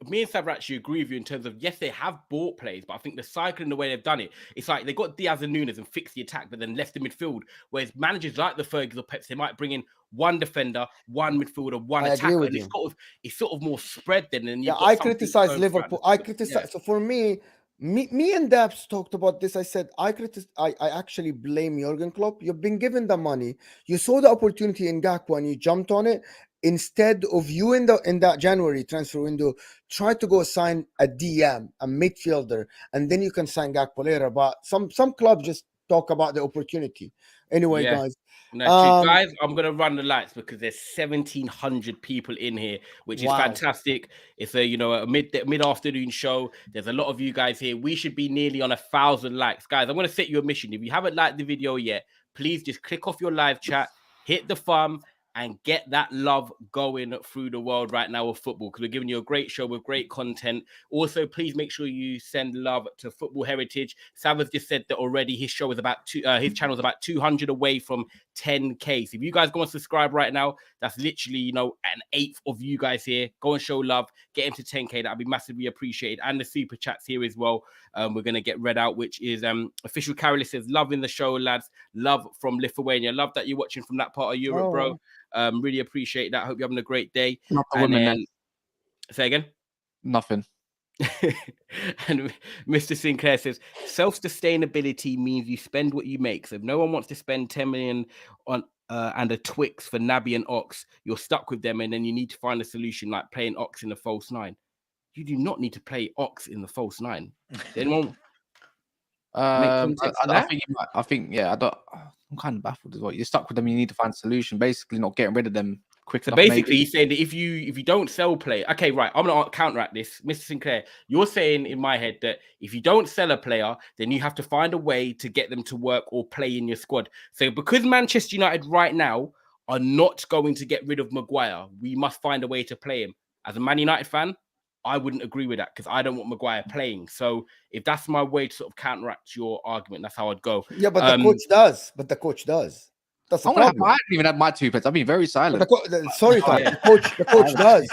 Speaker 4: me and Sav actually agree with you in terms of, yes, they have bought players, but I think the cycle and the way they've done it, it's like they got Diaz and Nunes and fixed the attack, but then left the midfield. Whereas managers like the Fergies or Peps, they might bring in one defender, one midfielder, one attacker, and it's sort of more spread then. And
Speaker 1: I criticize Liverpool. So for me and Daps talked about this. I said I actually blame Jurgen Klopp. You've been given the money. You saw the opportunity in Gakpo and you jumped on it. Instead of you in that January transfer window, try to go sign a DM, a midfielder, and then you can sign Gakpo later. But some clubs just talk about the opportunity. Anyway, guys.
Speaker 4: Guys, I'm gonna run the lights because there's 1,700 people in here, which is fantastic. It's a mid-afternoon show. There's a lot of you guys here. We should be nearly on 1,000 likes, guys. I'm gonna set you a mission. If you haven't liked the video yet, please just click off your live chat, hit the thumb, and get that love going through the world right now of football, because we're giving you a great show with great content. Also, please make sure you send love to Football Heritage. Savas just said that already. His show is his channel is about 200 away from 10K. So if you guys go and subscribe right now, that's literally, an eighth of you guys here. Go and show love, get him to 10K. That'd be massively appreciated. And the super chats here as well. We're going to get read out, which is Official Carol says, loving the show, lads. Love from Lithuania. Love that you're watching from that part of Europe, bro. Really appreciate that. Hope you're having a great day. Say again.
Speaker 2: Nothing.
Speaker 4: And Mr. Sinclair says, self-sustainability means you spend what you make. So if no one wants to spend 10 million on and a Twix for Naby and Ox, you're stuck with them, and then you need to find a solution like playing Ox in the false nine. You do not need to play Ox in the false nine. Anyone?
Speaker 2: I'm kind of baffled as well. You're stuck with them. You need to find a solution. Basically, not getting rid of them quick enough.
Speaker 4: Basically, he's saying that if you don't sell play, okay, right. I'm gonna counteract this, Mr. Sinclair. You're saying in my head that if you don't sell a player, then you have to find a way to get them to work or play in your squad. So because Manchester United right now are not going to get rid of Maguire, we must find a way to play him. As a Man United fan, I wouldn't agree with that because I don't want Maguire playing. So if that's my way to sort of counteract your argument, that's how I'd go.
Speaker 1: Yeah, but the coach does. That's the problem.
Speaker 2: I haven't even had my 2 pence. I've been very silent.
Speaker 1: The coach does.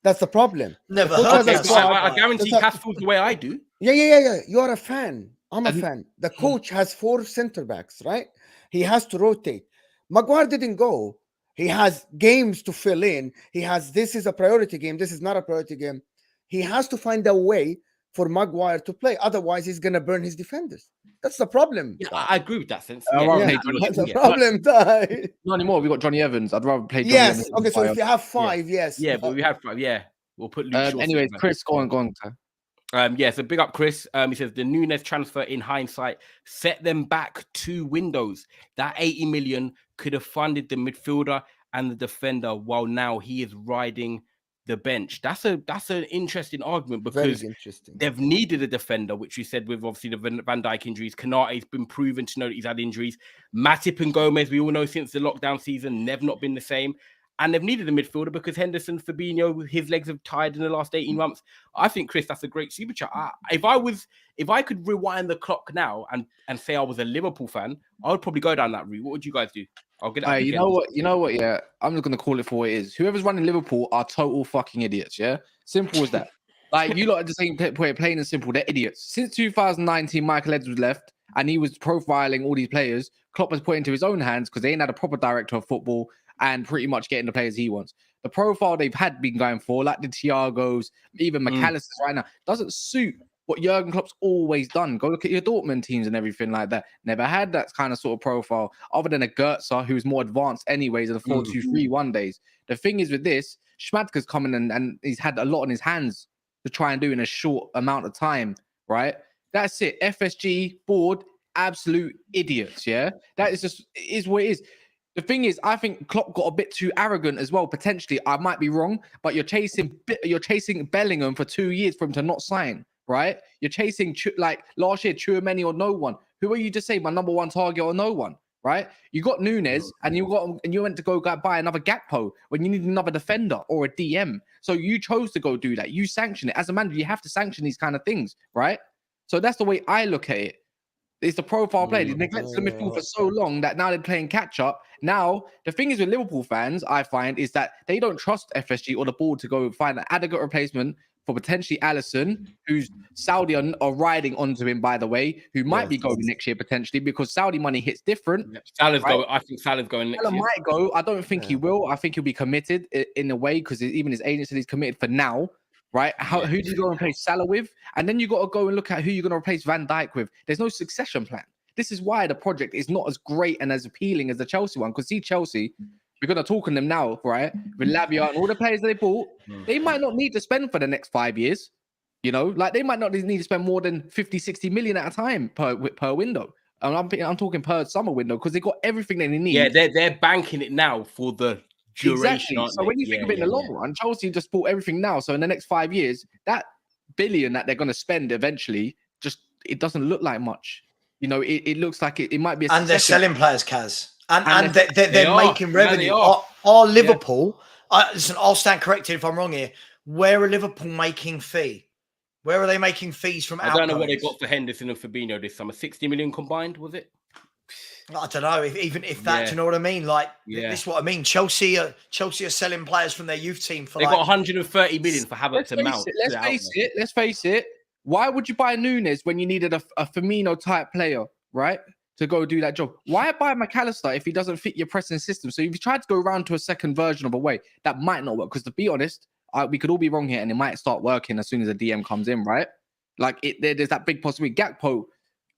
Speaker 1: That's the problem.
Speaker 3: Never
Speaker 4: heard that. I guarantee Cass feels the way I do.
Speaker 1: Yeah. You are a fan. I'm a fan. The coach has 4 center backs, right? He has to rotate. Maguire didn't go. He has games to fill in. This is a priority game. This is not a priority game. He has to find a way for Maguire to play. Otherwise, he's going to burn his defenders. That's the problem.
Speaker 4: Yeah, I agree with that sense.
Speaker 1: That's the problem.
Speaker 2: Not anymore. We've got Johnny Evans. I'd rather play Johnny
Speaker 1: Evans. Okay, so if you have 5, yes.
Speaker 4: Yeah, but we have 5. Yeah, we'll put Luke Shaw.
Speaker 2: Anyways, Chris, go on.
Speaker 4: So big up Chris. He says the Nunes transfer in hindsight set them back 2 windows. That 80 million could have funded the midfielder and the defender, while now he is riding the bench. That's an interesting argument because they've needed a defender, which we said with obviously the Van Dijk injuries. Konate's been proven to know that he's had injuries. Matip and Gomez, we all know since the lockdown season, they've not been the same. and they've needed a midfielder because Henderson, Fabinho, his legs have tied in the last 18 months. I think, Chris, that's a great super chat. If I could rewind the clock now and say I was a Liverpool fan, I would probably go down that route. What would you guys do? I'll get it.
Speaker 2: You know what? Yeah, I'm just gonna call it for what it is. Whoever's running Liverpool are total fucking idiots. Yeah, simple as that. Like, you lot are just saying, plain and simple, they're idiots. Since 2019, Michael Edwards left, and he was profiling all these players. Klopp has put into his own hands because they ain't had a proper director of football and pretty much getting the players he wants. The profile they've been going for, like the Thiagos, even McAllister's right now, doesn't suit what Jurgen Klopp's always done. Go look at your Dortmund teams and everything like that. Never had that kind of sort of profile, other than a Goetze, who's more advanced anyways in the 4-2-3-1 days. The thing is with this, Schmadtke's coming and he's had a lot on his hands to try and do in a short amount of time, right? That's it. FSG board, absolute idiots, yeah? That is what it is. The thing is, I think Klopp got a bit too arrogant as well, potentially. I might be wrong, but you're chasing Bellingham for 2 years for him to not sign, right? You're chasing, like last year, Tchouaméni or no one. Who are you to say my number one target or no one, right? You got Nunes and you went to go buy another Gakpo when you need another defender or a DM. So you chose to go do that. You sanction it. As a manager, you have to sanction these kind of things, right? So that's the way I look at it. It's the profile play. They neglected the midfield for so long that now they're playing catch up. Now, the thing is with Liverpool fans, I find, is that they don't trust FSG or the board to go find an adequate replacement for potentially Alisson, who's Saudi are riding onto him, by the way, who might be going next year potentially because Saudi money hits different.
Speaker 4: Salah's going. I think Salah's going next year.
Speaker 2: Might go. I don't think he will. I think he'll be committed in a way because even his agent said he's committed for now. Right? Who do you go and replace Salah with? And then you got to go and look at who you're going to replace Van Dijk with. There's no succession plan. This is why the project is not as great and as appealing as the Chelsea one. Because see, Chelsea, we're going to talk on them now, right? With Lavia and all the players they bought, they might not need to spend for the next 5 years. You know, like they might not need to spend more than 50, 60 million at a time per window. And I'm talking per summer window because they got everything they need.
Speaker 4: Yeah, they're banking it now for the duration.
Speaker 2: Exactly. So when you think of it in the long run, Chelsea just bought everything now. So in the next 5 years, that billion that they're going to spend eventually, it doesn't look like much. You know, it looks like it might be.
Speaker 3: And they're selling players, Kaz, and they're making revenue. Are Liverpool? Listen, I'll stand corrected if I'm wrong here. Where are Liverpool making fee? Where are they making fees from?
Speaker 4: I don't know what they got for Henderson and Fabinho this summer. 60 million combined, was it?
Speaker 3: I don't know if that. Do you know what I mean? Like this is what I mean. Chelsea are selling players from their youth team for.
Speaker 4: They got 130 million for Havertz and Mount.
Speaker 2: Let's face it. Why would you buy Nunes when you needed a Firmino type player, right, to go do that job? Why buy McAllister if he doesn't fit your pressing system? So if you tried to go around to a second version of a way, that might not work. Because to be honest, we could all be wrong here, and it might start working as soon as a DM comes in, right? Like there's that big possibility. Gakpo.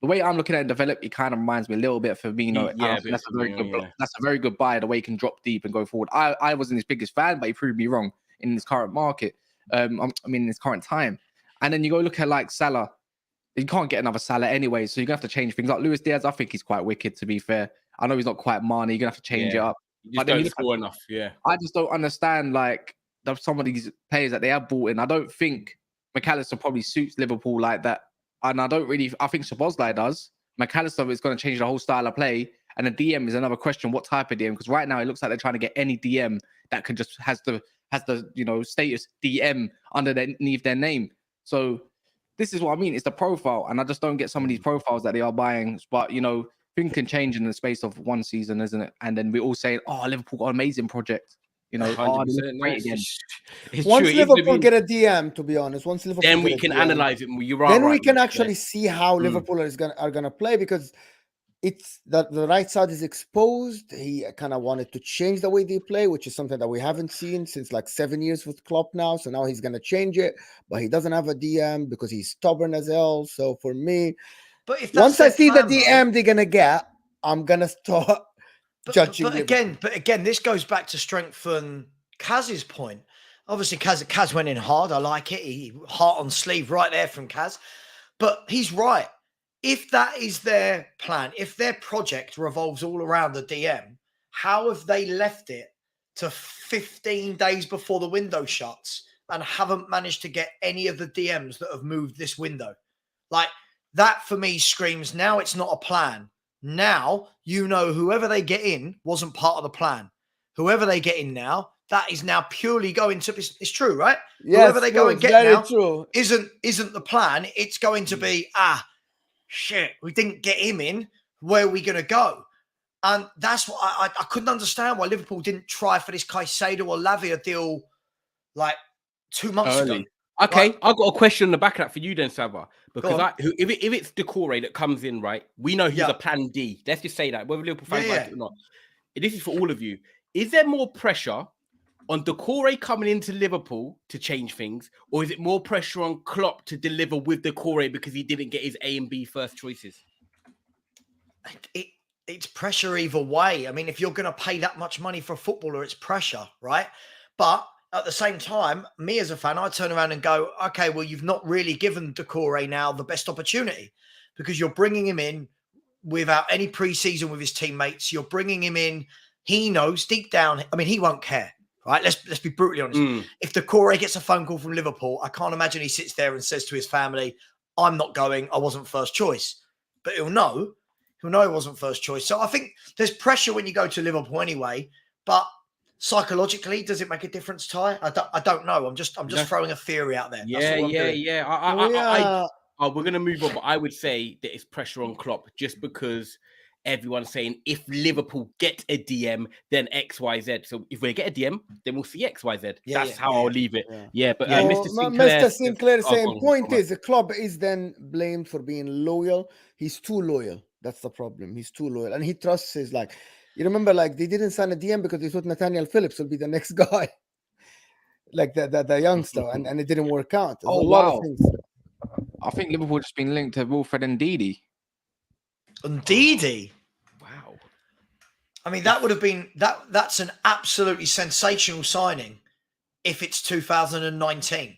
Speaker 2: The way I'm looking at it develop, it kind of reminds me a little bit of Firmino. That's a very good buy. The way he can drop deep and go forward. I wasn't his biggest fan, but he proved me wrong in his current market. In his current time. And then you go look at like Salah. You can't get another Salah anyway, so you're gonna have to change things. Like Luis Diaz, I think he's quite wicked. To be fair, I know he's not quite Mane. You're gonna have to change it up.
Speaker 4: You just don't score enough. Yeah,
Speaker 2: I just don't understand like some of these players that they have bought in. I don't think McAllister probably suits Liverpool like that. And I think Szoboszlai does. McAllister is going to change the whole style of play. And the DM is another question. What type of DM? Because right now it looks like they're trying to get any DM that can just has the status DM underneath their name. So this is what I mean. It's the profile. And I just don't get some of these profiles that they are buying. But, things can change in the space of one season, isn't it? And then we're all saying, oh, Liverpool got an amazing project.
Speaker 3: Great again.
Speaker 1: Once Liverpool get a DM, to be honest,
Speaker 4: then we can analyze it.
Speaker 1: Then we can actually see how Liverpool are gonna play because it's that the right side is exposed. He kind of wanted to change the way they play, which is something that we haven't seen since like 7 years with Klopp now. So now he's gonna change it, but he doesn't have a DM because he's stubborn as hell. So for me,
Speaker 3: but if
Speaker 1: once I see the DM they're gonna get, I'm gonna start.
Speaker 3: But again, this goes back to strengthen Kaz's point. Obviously, Kaz went in hard. I like it. He heart on sleeve right there from Kaz. But he's right. If that is their plan, if their project revolves all around the DM, how have they left it to 15 days before the window shuts and haven't managed to get any of the DMs that have moved this window? Like that for me screams now it's not a plan. Now, whoever they get in wasn't part of the plan. whoever they get in now, that is now purely going to be, it's true, right?
Speaker 1: Yes,
Speaker 3: Whoever they go and get
Speaker 1: very
Speaker 3: now
Speaker 1: true.
Speaker 3: isn't the plan. It's going to be, shit, we didn't get him in. Where are we going to go? And that's what I couldn't understand why Liverpool didn't try for this Caicedo or Lavia deal like 2 months ago.
Speaker 4: Okay,
Speaker 3: Right?
Speaker 4: I've got a question on the back of that for you then, Sava. Because
Speaker 3: on.
Speaker 4: if it's Doucoure that comes in, right, we know he's a plan D. Let's just say that, whether Liverpool fans like it or not. This is for all of you. Is there more pressure on Doucoure coming into Liverpool to change things, or is it more pressure on Klopp to deliver with Doucoure because he didn't get his A and B first choices?
Speaker 3: It's pressure either way. I mean, if you're going to pay that much money for a footballer, it's pressure, right? But at the same time, me as a fan, I turn around and go, okay, well, you've not really given Doucoure now the best opportunity because you're bringing him in without any preseason with his teammates. You're bringing him in. He knows deep down. I mean, he won't care, right? Let's be brutally honest. If Doucoure gets a phone call from Liverpool, I can't imagine he sits there and says to his family, I'm not going. I wasn't first choice. But he'll know he wasn't first choice. So I think there's pressure when you go to Liverpool anyway. But psychologically, does it make a difference, Ty? I don't know. I'm just throwing a theory out there.
Speaker 4: Yeah. We're gonna move on, but I would say that it's pressure on Klopp just because everyone's saying if Liverpool get a DM, then X, Y, Z. So if we get a DM, then we'll see X, Y, Z. That's how I'll leave it. But
Speaker 1: Mr. Sinclair saying point is the club is then blamed for being loyal. He's too loyal. That's the problem. He's too loyal, and he trusts his like. You remember, like they didn't sign a DM because they thought Nathaniel Phillips will be the next guy, like the youngster, and it didn't work out. There's a lot of things.
Speaker 2: I think Liverpool just been linked to Wilfred Ndidi.
Speaker 3: Ndidi?
Speaker 4: Wow.
Speaker 3: I mean, that would have been that's an absolutely sensational signing if it's 2019,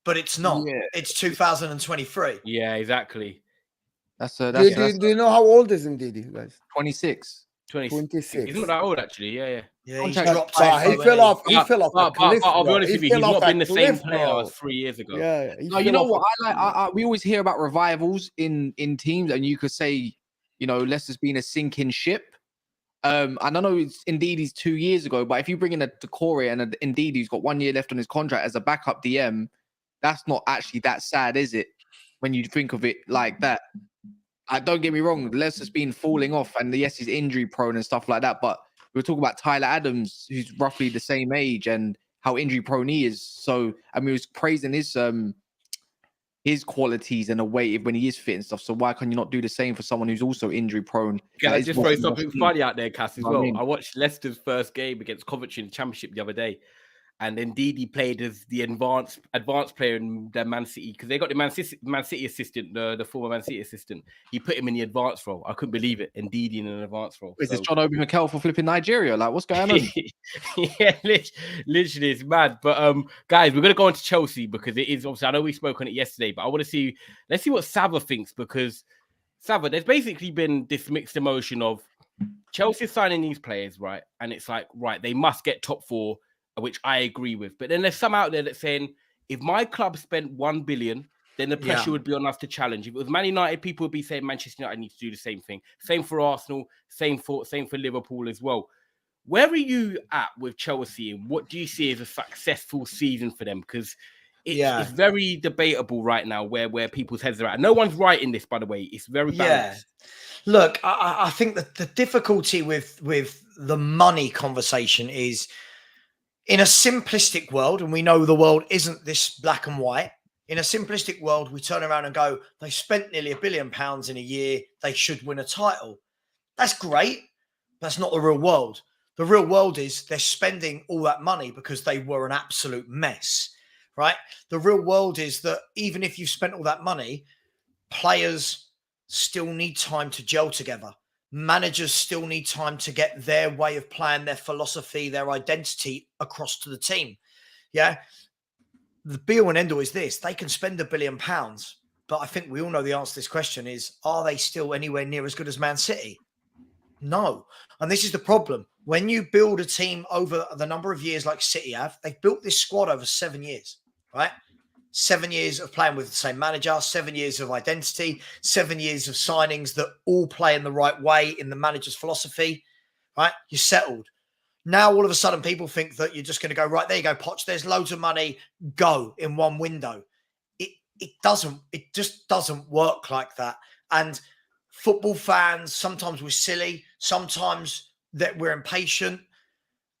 Speaker 3: but it's not. Yeah. It's 2023.
Speaker 4: Yeah, exactly.
Speaker 1: Do you know how old is Ndidi, guys?
Speaker 2: 26.
Speaker 4: 26. He's not that old, actually. Yeah.
Speaker 3: He dropped.
Speaker 1: He fell off. He fell off.
Speaker 4: But I'll be honest with you, he's not been the same player as 3 years ago.
Speaker 1: Yeah.
Speaker 2: No, you know what? We always hear about revivals in teams, and you could say, Leicester's been a sinking ship. I don't know. It's Ndidi's 2 years ago, but if you bring in a Doucoure and Ndidi who's got 1 year left on his contract as a backup DM, that's not actually that sad, is it? When you think of it like that. Don't get me wrong, Leicester's been falling off, and yes, he's injury prone and stuff like that. But we're talking about Tyler Adams, who's roughly the same age, and how injury prone he is. So I mean, he was praising his qualities in a way when he is fit and stuff. So why can you not do the same for someone who's also injury prone?
Speaker 4: Can I just throw something funny out there, Cass, as well? I watched Leicester's first game against Coventry in the Championship the other day. And indeed, he played as the advanced player in the Man City because they got the Man City assistant, the former Man City assistant. He put him in the advanced role. I couldn't believe it. Indeed, in an advanced role.
Speaker 2: Is this John Obi Mikel for flipping Nigeria? Like, what's going on?
Speaker 4: Yeah, literally, it's mad. But guys, we're gonna go on to Chelsea because it is obviously. I know we spoke on it yesterday, but I want to see. Let's see what Sava thinks because Sava, there's basically been this mixed emotion of Chelsea signing these players, right? And it's like, right, they must get top 4. Which I agree with. But then there's some out there that's saying, if my club spent 1 billion, then the pressure would be on us to challenge. If it was Man United, people would be saying Manchester United needs to do the same thing. Same for Arsenal, same for Liverpool as well. Where are you at with Chelsea and what do you see as a successful season for them? Because it's very debatable right now where people's heads are at. No one's right in this, by the way. It's very balanced.
Speaker 3: Yeah. Look, I think that the difficulty with the money conversation is in a simplistic world, and we know the world isn't this black and white. In a simplistic world, we turn around and go, they spent nearly £1 billion in a year. They should win a title. That's great. That's not the real world. The real world is they're spending all that money because they were an absolute mess, right? The real world is that even if you've spent all that money, players still need time to gel together. Managers still need time to get their way of playing, their philosophy, their identity across to the team. Yeah. The be-all and end-all is this. They can spend £1 billion, but I think we all know the answer to this question is, are they still anywhere near as good as Man City? No. And this is the problem. When you build a team over the number of years like City have, they've built this squad over 7 years, right? 7 years of playing with the same manager, 7 years of identity, 7 years of signings that all play in the right way in the manager's philosophy, right? You're settled. Now, all of a sudden, people think that you're just going to go, right, there you go, Poch, there's loads of money, go in one window. It just doesn't work like that. And football fans, sometimes we're silly, sometimes that we're impatient,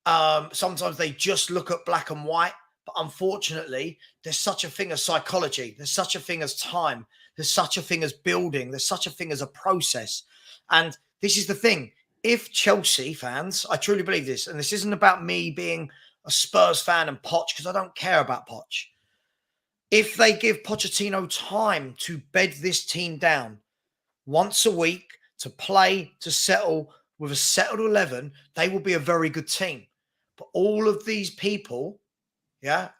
Speaker 3: sometimes they just look at black and white. But unfortunately, there's such a thing as psychology, there's such a thing as time, there's such a thing as building, there's such a thing as a process. And this is the thing. If Chelsea fans, I truly believe this, and this isn't about me being a Spurs fan and Poch, because I don't care about Poch. If they give Pochettino time to bed this team down once a week, to play, to settle with a settled 11, they will be a very good team. But all of these people,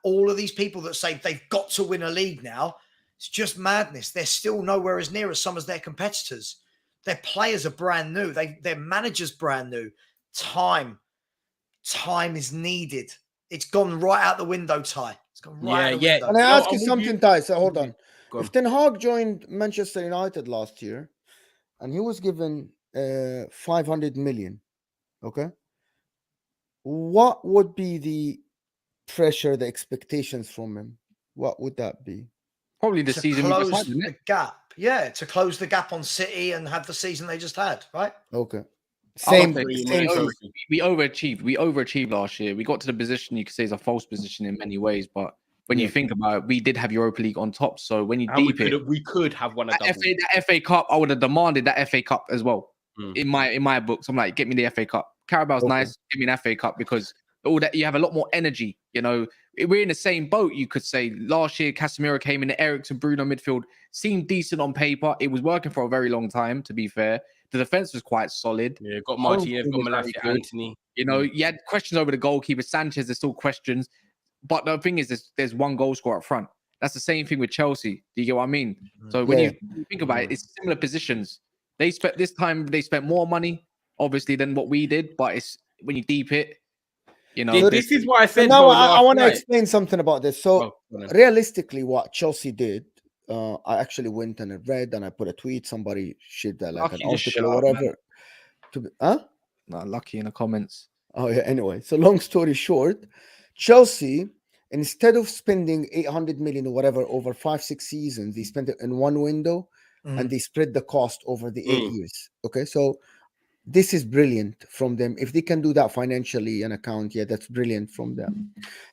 Speaker 3: all of these people that say they've got to win a league now, it's just madness. They're still nowhere as near as some of their competitors. Their players are brand new. Their managers brand new. Time is needed. It's gone right out the window, Ty. It's gone right out the window.
Speaker 1: Can I ask you something, Ty? So hold on.
Speaker 4: Go
Speaker 1: If Ten Hag joined Manchester United last year and he was given 500 million, okay, what would be the pressure, the expectations from him? What would that be?
Speaker 2: Probably the
Speaker 3: to
Speaker 2: season we
Speaker 3: close
Speaker 2: just had, isn't
Speaker 3: the
Speaker 2: it?
Speaker 3: gap. Yeah, to close the gap on City and have the season they just had, right?
Speaker 1: Okay.
Speaker 2: I'll
Speaker 1: Same.
Speaker 2: say
Speaker 1: Same.
Speaker 2: we overachieved. We overachieved last year. We got to the position you could say is a false position in many ways, but when you think about it, we did have Europa League on top. So when you deep
Speaker 4: we could have won a double.
Speaker 2: that FA Cup, I would have demanded that FA Cup as well. In my books, I'm like, get me the FA Cup. Carabao's nice. Give me an FA Cup because all that you have a lot more energy. You know, we're in the same boat. You could say last year, Casemiro came in, the Eriksen, Bruno midfield seemed decent on paper. It was working for a very long time. To be fair, the defense was quite solid.
Speaker 4: Yeah, got Martinez, got Lavia, Anthony.
Speaker 2: You know, you had questions over the goalkeeper. Sanchez, there's still questions. But the thing is, there's one goal scorer up front. That's the same thing with Chelsea. Do you get what I mean? So when you think about it, it's similar positions. They spent more money, obviously, than what we did. But it's when you deep it, you know.
Speaker 4: This is why I said.
Speaker 1: So now I want to explain something about this. So realistically, what Chelsea did, I actually went and I read and I put a tweet. Somebody shared that like an article or whatever.
Speaker 2: Lucky in the comments.
Speaker 1: Oh yeah. Anyway, so long story short, Chelsea, instead of spending 800 million or whatever over 5-6 seasons, they spent it in one window and they spread the cost over the 8 years. Okay, so this is brilliant from them. If they can do that financially and account, that's brilliant from them.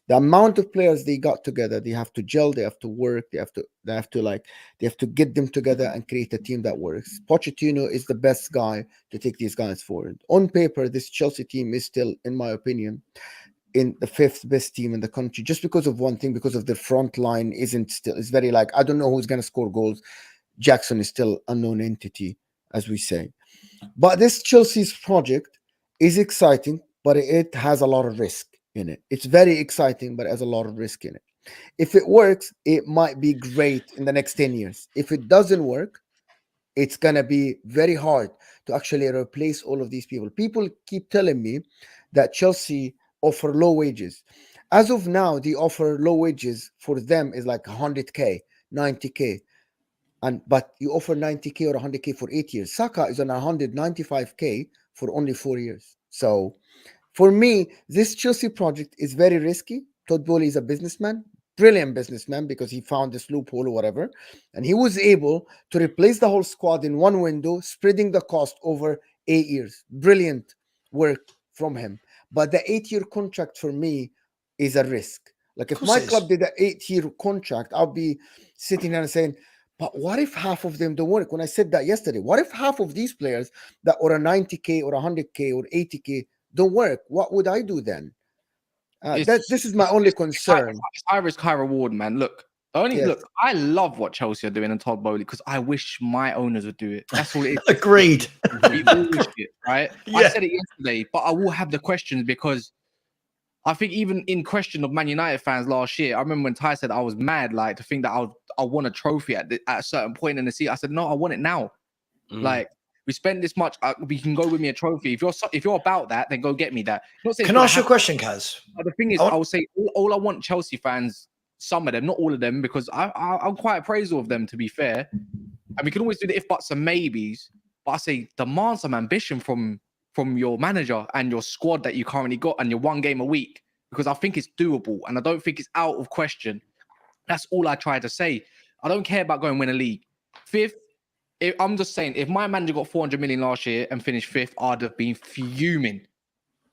Speaker 1: The amount of players they got together, they have to gel, they have to work, they have to get them together and create a team that works. Pochettino is the best guy to take these guys forward. On paper, this Chelsea team is still, in my opinion, in the 5th best team in the country, just because of one thing, because of the front line is very like, I don't know who's going to score goals. Jackson is still unknown entity, as we say. But this Chelsea's project is exciting, but it has a lot of risk in it. It's very exciting, but it has a lot of risk in it. If it works, it might be great in the next 10 years. If it doesn't work, it's going to be very hard to actually replace all of these people. People keep telling me that Chelsea offer low wages. As of now, they offer low wages for them is like 100K, 90K. But you offer 90K or 100K for 8 years. Saka is on 195K for only 4 years. So for me, this Chelsea project is very risky. Todd Bowley is a businessman, brilliant businessman, because he found this loophole or whatever. And he was able to replace the whole squad in one window, spreading the cost over 8 years. Brilliant work from him. But the 8-year contract for me is a risk. Like if my club did an 8-year contract, I'll be sitting there and saying, but what if half of them don't work? When I said that yesterday, what if half of these players that are a 90K or 100K or 80K don't work? What would I do then? This is my only concern.
Speaker 2: It's high risk, high reward, man. Look, I love what Chelsea are doing and Todd Bowley because I wish my owners would do it. That's all it is.
Speaker 3: Agreed.
Speaker 2: We all wish it, right? Yeah. I said it yesterday, but I will have the questions because I think even in question of Man United fans last year, I remember when Ty said I was mad, like to think that I want a trophy at a certain point in the season. I said, no, I want it now. Like we spend this much, we can go with me a trophy. If you're about that, then go get me that.
Speaker 3: Can I ask you a question, Kaz?
Speaker 2: The thing is, I would say all I want Chelsea fans, some of them, not all of them, because I'm quite appraisal of them, to be fair. And we can always do the if buts and maybes, but I say demand some ambition from from your manager and your squad that you currently got and your one game a week, because I think it's doable and I don't think it's out of question. That's all I try to say. I don't care about going win a league. Fifth, I'm just saying, if my manager got 400 million last year and finished fifth, I'd have been fuming.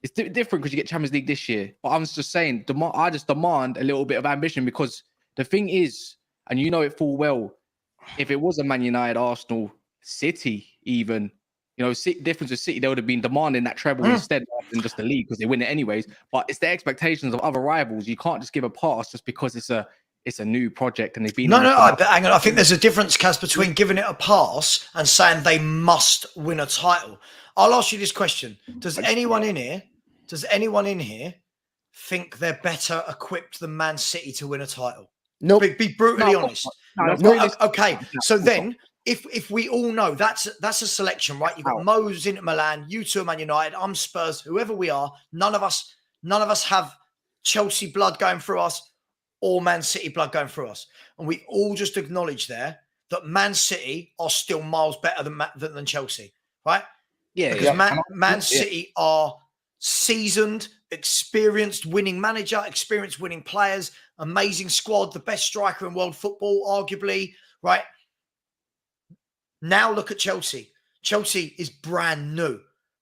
Speaker 2: It's different because you get Champions League this year. But I'm just saying, I just demand a little bit of ambition, because the thing is, and you know it full well, if it was a Man United, Arsenal, City even, you know, difference with City, they would have been demanding that treble instead than just the league, because they win it anyways. But it's the expectations of other rivals. You can't just give a pass just because it's a new project and they've been...
Speaker 3: hang on. I think there's a difference, Kaz, between giving it a pass and saying they must win a title. I'll ask you this question. Does anyone in here think they're better equipped than Man City to win a title?
Speaker 1: No.
Speaker 3: Nope. Be brutally honest.
Speaker 1: No.
Speaker 3: Okay. So then, if we all know that's a selection, right? You've got Mo's Inter Milan, you two are Man United, I'm Spurs, whoever we are, none of us have Chelsea blood going through us or Man City blood going through us. And we all just acknowledge there that Man City are still miles better than Chelsea, right?
Speaker 2: Yeah.
Speaker 3: Because Man City are seasoned, experienced winning manager, experienced winning players, amazing squad, the best striker in world football, arguably, right? Now look at Chelsea. Chelsea is brand new,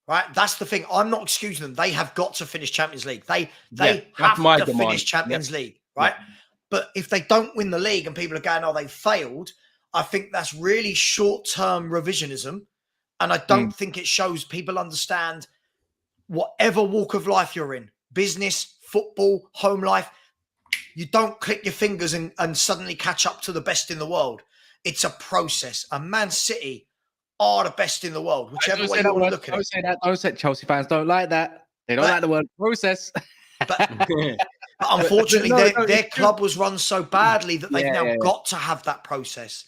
Speaker 3: right? That's the thing. I'm not excusing them. They have got to finish Champions League. They have to finish Champions League, right? Yeah. But if they don't win the league and people are going, oh, they failed, I think that's really short-term revisionism. And I don't think it shows people understand whatever walk of life you're in, business, football, home life, you don't click your fingers and suddenly catch up to the best in the world. It's a process. And Man City are the best in the world, whichever way you want to look at it.
Speaker 2: Don't say that. Don't say Chelsea fans don't like that. They don't like the word process.
Speaker 3: But unfortunately, their club was run so badly that they've now got to have that process.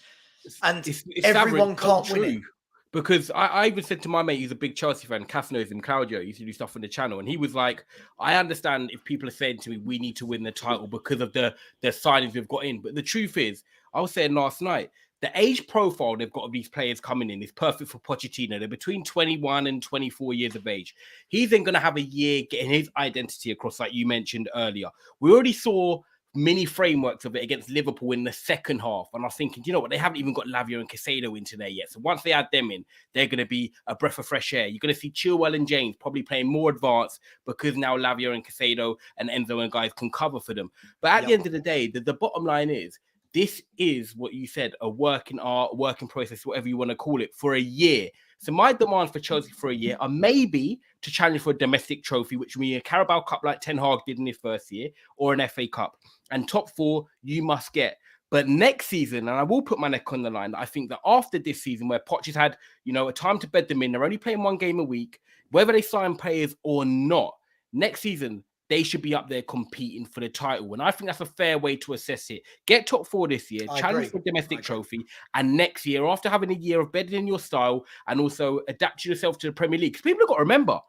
Speaker 3: And it's everyone can't win it.
Speaker 4: Because I even said to my mate, he's a big Chelsea fan, Cass knows him, Claudio, he used to do stuff on the channel. And he was like, I understand if people are saying to me, we need to win the title because of the signings we've got in. But the truth is, I was saying last night, the age profile they've got of these players coming in is perfect for Pochettino. They're between 21 and 24 years of age. He's then going to have a year getting his identity across, like you mentioned earlier. We already saw mini frameworks of it against Liverpool in the second half. And I was thinking, you know what? They haven't even got Lavia and Caicedo into there yet. So once they add them in, they're going to be a breath of fresh air. You're going to see Chilwell and James probably playing more advanced because now Lavia and Caicedo and Enzo and guys can cover for them. But at the end of the day, the bottom line is, this is what you said, a working art, working process, whatever you want to call it, for a year. So my demands for Chelsea for a year are maybe to challenge for a domestic trophy, which would be a Carabao Cup like Ten Hag did in his first year, or an FA Cup. And top four, you must get. But next season, and I will put my neck on the line, I think that after this season, where Poch has had, a time to bed them in, they're only playing one game a week, whether they sign players or not, next season, they should be up there competing for the title. And I think that's a fair way to assess it. Get top four this year, challenge for a domestic trophy, and next year, after having a year of bedding your style and also adapt yourself to the Premier League. Because people have got to remember,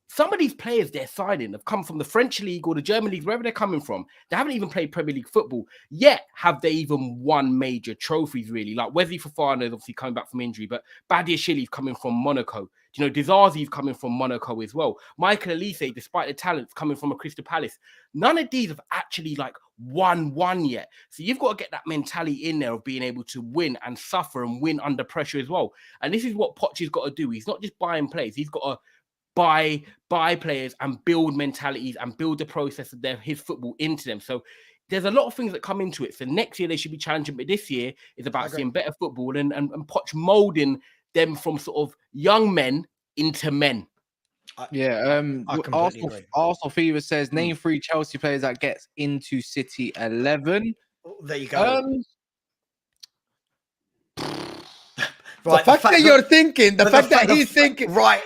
Speaker 4: some of these players they're signing have come from the French league or the German league, wherever they're coming from. They haven't even played Premier League football yet. Have they even won major trophies, really? Like Wesley Fofana is obviously coming back from injury, but Badiashile coming from Monaco. Dizazi's coming from Monaco as well. Michael Olise, despite the talents coming from a Crystal Palace, none of these have actually won one yet. So you've got to get that mentality in there of being able to win and suffer and win under pressure as well. And this is what Poch has got to do. He's not just buying players. He's got to buy players and build mentalities and build the process of his football into them. So there's a lot of things that come into it. So next year they should be challenging, but this year is about seeing better football and Poch molding them from sort of young men into men.
Speaker 2: Arsenal Fever says, name 3 Chelsea players that gets into City 11.
Speaker 3: There you go.
Speaker 1: Right, the fact that you're thinking, the fact that he's thinking.
Speaker 3: Right,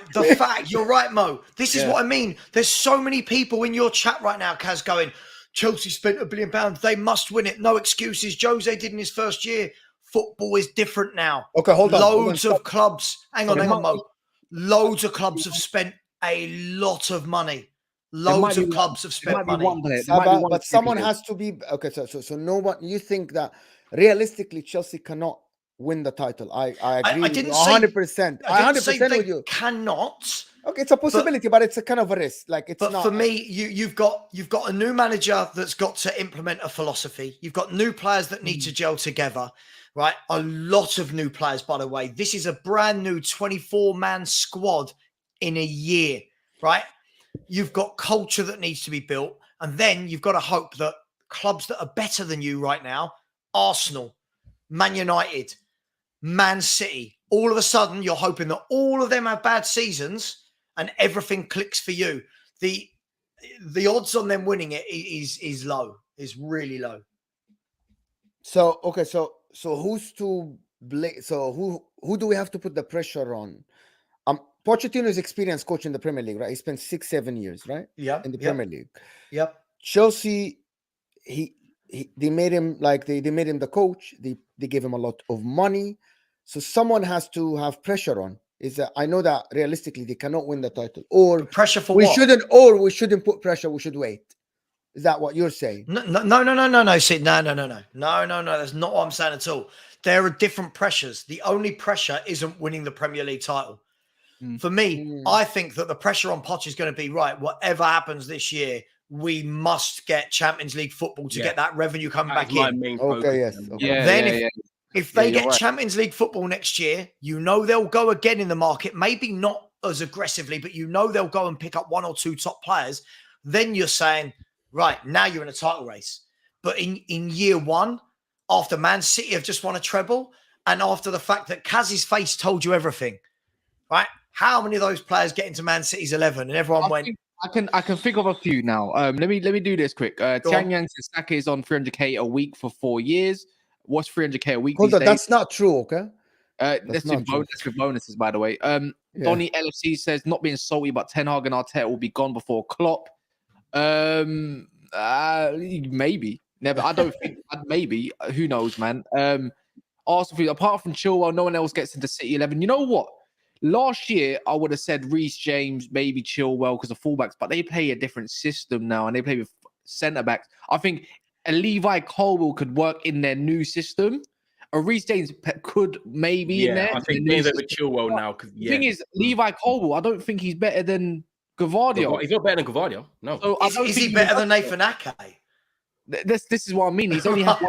Speaker 3: you're right, Mo. This is what I mean. There's so many people in your chat right now, Kaz, going, Chelsea spent £1 billion. They must win it. No excuses. Jose did in his first year. Football is different now.
Speaker 1: Okay, hold on.
Speaker 3: Loads of clubs. Hang on, Mo. Loads of clubs have spent a lot of money. Loads of clubs have spent money.
Speaker 1: But someone has to be... Okay, so no one... You think that realistically Chelsea cannot win the title? I agree.
Speaker 3: I didn't
Speaker 1: 100%.
Speaker 3: I didn't say they
Speaker 1: with you.
Speaker 3: cannot.
Speaker 1: Okay, it's a possibility, but it's a kind of a risk. Like it's
Speaker 3: But
Speaker 1: not.
Speaker 3: for me, you've got a new manager that's got to implement a philosophy. You've got new players that need to gel together, right? A lot of new players, by the way. This is a brand new 24-man squad in a year, right? You've got culture that needs to be built, and then you've got to hope that clubs that are better than you right now, Arsenal, Man United, Man City, all of a sudden you're hoping that all of them have bad seasons and everything clicks for you. The odds on them winning it is low, is really low.
Speaker 1: So okay, so who's to blame? So who do we have to put the pressure on? Pochettino's experienced coach in the Premier League, right? He spent 6-7 years, right?
Speaker 3: Yeah,
Speaker 1: in the Premier League.
Speaker 3: Yep.
Speaker 1: Chelsea, they made him like they made him the coach. They gave him a lot of money, so someone has to have pressure on. Is that I know that realistically they cannot win the title, or
Speaker 3: Pressure for
Speaker 1: we
Speaker 3: what?
Speaker 1: shouldn't put pressure. We should wait. Is that what you're saying?
Speaker 3: No. See, no. That's not what I'm saying at all. There are different pressures. The only pressure isn't winning the Premier League title. For me, I think that the pressure on Poch is going to be right. Whatever happens this year, we must get Champions League football to get that revenue coming back in.
Speaker 1: Okay, yes. Okay.
Speaker 3: If they get Champions League football next year, they'll go again in the market. Maybe not as aggressively, but they'll go and pick up one or two top players. Then you're saying, right, now you're in a title race. But in year one, after Man City have just won a treble, and after the fact that Kaz's face told you everything, right? How many of those players get into Man City's 11 and everyone went?
Speaker 2: I can think of a few now. Let me do this quick. Tiang Yang Saka is on 300k a week for 4 years. What's 300k a week?
Speaker 1: Hold on, that's not true, okay?
Speaker 2: That's with bonuses, by the way. Donny LFC says not being salty, but Ten Hag and Arteta will be gone before Klopp. Maybe. Never. I don't think. Maybe. Who knows, man? Arsenal, apart from Chilwell, no one else gets into City 11. You know what? Last year, I would have said Reece James, maybe Chilwell because of fullbacks, but they play a different system now and they play with centre backs. I think a Levi Colwill could work in their new system. A Reece James could maybe in there.
Speaker 4: I think James over Chilwell now.
Speaker 2: The thing is, Levi Colwill, I don't think he's better than Gavardio.
Speaker 4: He's not better than Gavardio. No.
Speaker 3: So is he better than Nathan Ake?
Speaker 2: This is what I mean. He's only had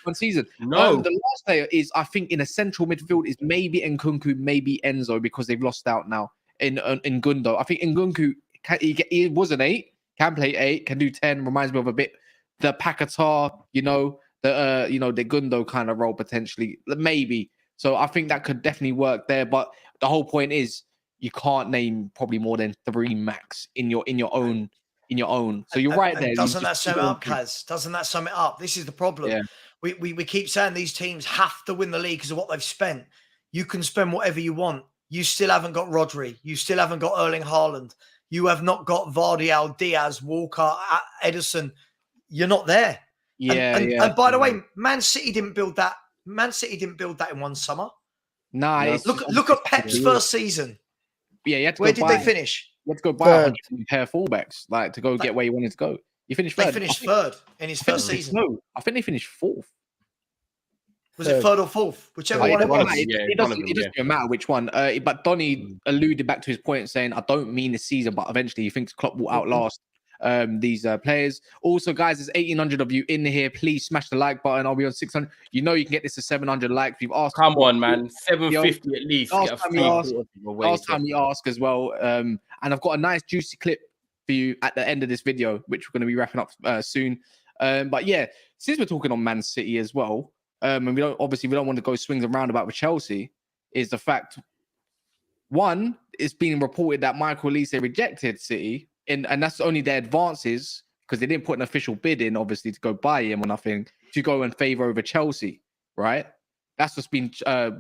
Speaker 2: one season.
Speaker 4: No,
Speaker 2: the last player is, I think, in a central midfield is maybe Nkunku, maybe Enzo, because they've lost out now in Gundo. I think Nkunku he was an 8, can play 8, can do 10. Reminds me of a bit the Paquetá, the Gundo kind of role potentially, maybe. So I think that could definitely work there. But the whole point is you can't name probably more than 3 max in your own. So you're right there.
Speaker 3: Doesn't that sum it up, Kaz? Doesn't that sum it up? This is the problem.
Speaker 2: Yeah.
Speaker 3: We keep saying these teams have to win the league because of what they've spent. You can spend whatever you want. You still haven't got Rodri. You still haven't got Erling Haaland. You have not got Vardy, Diaz, Walker, Edison. You're not there. And by the way, Man City didn't build that. Man City didn't build that in one summer.
Speaker 2: Nah.
Speaker 3: Look at Pep's first season.
Speaker 2: Yeah.
Speaker 3: Where did they finish?
Speaker 2: Let's go buy 100 pair of fullbacks, to go get where you wanted to go. You finished third.
Speaker 3: They finished third in his first season.
Speaker 2: No, I think they finished 4th.
Speaker 3: Was it 3rd or 4th? Whichever one it was.
Speaker 2: It doesn't matter which one. But Donny alluded back to his point saying, I don't mean this season, but eventually he thinks Klopp will outlast these players. Also, guys, there's 1,800 of you in here. Please smash the like button. I'll be on 600. You know you can get this to 700 likes. We've asked.
Speaker 4: Come on, man. 750 at least.
Speaker 2: Last time you asked as well. And I've got a nice juicy clip for you at the end of this video, which we're going to be wrapping up soon. But yeah, since we're talking on Man City as well, and we don't want to go swings and roundabout with Chelsea, is the fact, one, it's been reported that Michael Olise rejected City. And that's only their advances because they didn't put an official bid in, obviously, to go buy him or nothing, to go in favor over Chelsea, right? That's what's been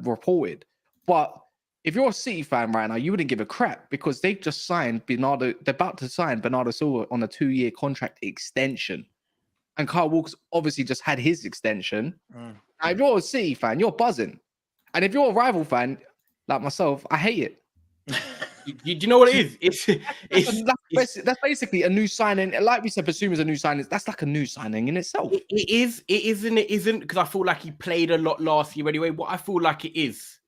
Speaker 2: reported. But if you're a City fan right now, you wouldn't give a crap because they've just signed Bernardo. They're about to sign Bernardo Silva on a 2-year contract extension. And Kyle Walker's obviously just had his extension. Now, if you're a City fan, you're buzzing. And if you're a rival fan, like myself, I hate it.
Speaker 4: You know what it is?
Speaker 2: That's basically a new signing. Like we said, Basuma's a new signing. That's like a new signing in itself.
Speaker 4: It is, and it isn't, because I feel like he played a lot last year anyway. What I feel like it is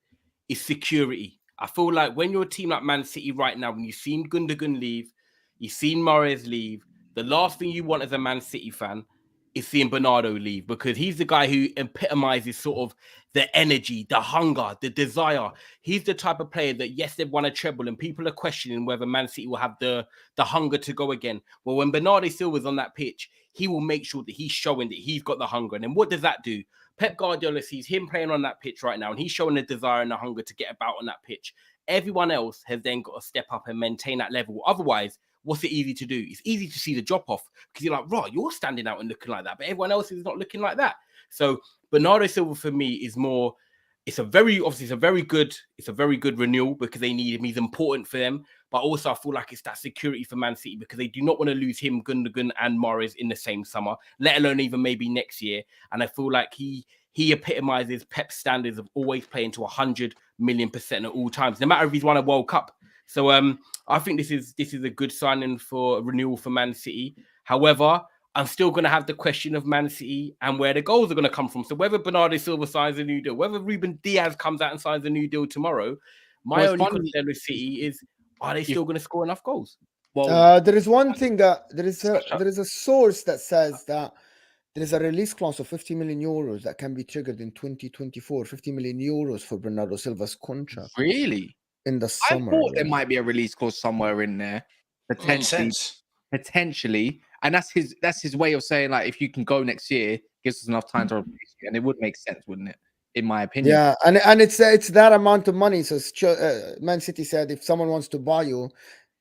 Speaker 4: security. I feel like when you're a team like Man City right now, when you've seen Gundogan leave, you've seen Mahrez leave, the last thing you want as a Man City fan is seeing Bernardo leave, because he's the guy who epitomizes sort of the energy, the hunger, the desire. He's the type of player that, yes, they've won a treble and people are questioning whether Man City will have the hunger to go again. Well, when Bernardo Silva's on that pitch, he will make sure that he's showing that he's got the hunger. And then what does that do? Pep Guardiola sees him playing on that pitch right now, and he's showing the desire and the hunger to get about on that pitch. Everyone else has then got to step up and maintain that level. Otherwise, what's it easy to do? It's easy to see the drop off, because you're like, right, you're standing out and looking like that, but everyone else is not looking like that. So Bernardo Silva for me is more, it's a very good renewal, because they need him. He's important for them. But also I feel like it's that security for Man City, because they do not want to lose him, Gundogan and Mahrez in the same summer, let alone even maybe next year. And I feel like he epitomizes Pep's standards of always playing to 100 million% at all times, no matter if he's won a World Cup. So I think this is a good signing for a renewal for Man City. However, I'm still going to have the question of Man City and where the goals are going to come from. So whether Bernardo Silva signs a new deal, whether Ruben Diaz comes out and signs a new deal tomorrow, my only concern with City is, are they still going to score enough goals?
Speaker 1: Well, there is one thing. There is a source that says that there is a release clause of 50 million euros that can be triggered in 2024. 50 million euros for Bernardo Silva's contract.
Speaker 2: Really?
Speaker 1: In the summer.
Speaker 2: I thought there might be a release clause somewhere in there. Potentially. And that's his way of saying, like, if you can go next year, gives us enough time to replace you. And it would make sense, wouldn't it? In my opinion.
Speaker 1: Yeah, and it's that amount of money. So Man City said, if someone wants to buy you,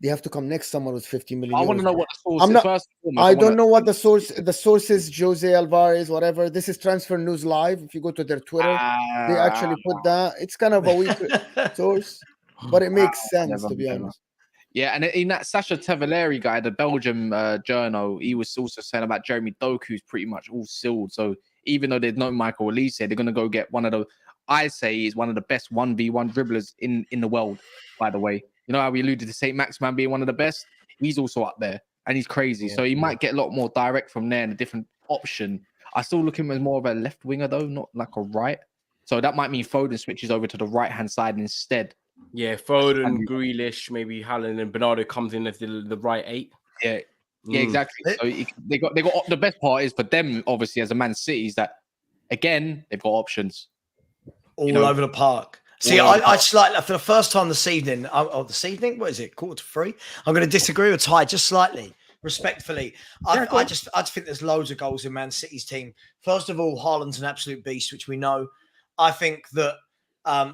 Speaker 1: they have to come next summer with 50 million.
Speaker 2: I want to know what the source is. First and foremost,
Speaker 1: I don't know what the source is. Jose Alvarez, whatever. This is Transfer News Live. If you go to their Twitter, they actually put that. It's kind of a weak source, but it makes sense, to be honest.
Speaker 2: Yeah, and in that Sasha Tavaleri guy, the Belgium journal, he was also saying about Jeremy Doku's pretty much all sealed. So even though there's no Michael Olise, they're going to go get one of the, I say, is one of the best 1v1 dribblers in the world, by the way. You know how we alluded to St. Maximan being one of the best? He's also up there, and he's crazy. Yeah, so he might get a lot more direct from there and a different option. I still look at him as more of a left winger, though, not like a right. So that might mean Foden switches over to the right-hand side instead.
Speaker 4: Yeah, Foden, Grealish, maybe Haaland, and Bernardo comes in as the right 8.
Speaker 2: Yeah, exactly. So they got the best part is for them, obviously, as a Man City, is that again they've got options
Speaker 3: all over the park. See, I slightly, for the first time this evening, what is it, 2:45? I'm going to disagree with Ty just slightly, respectfully. I just think there's loads of goals in Man City's team. First of all, Haaland's an absolute beast, which we know. I think that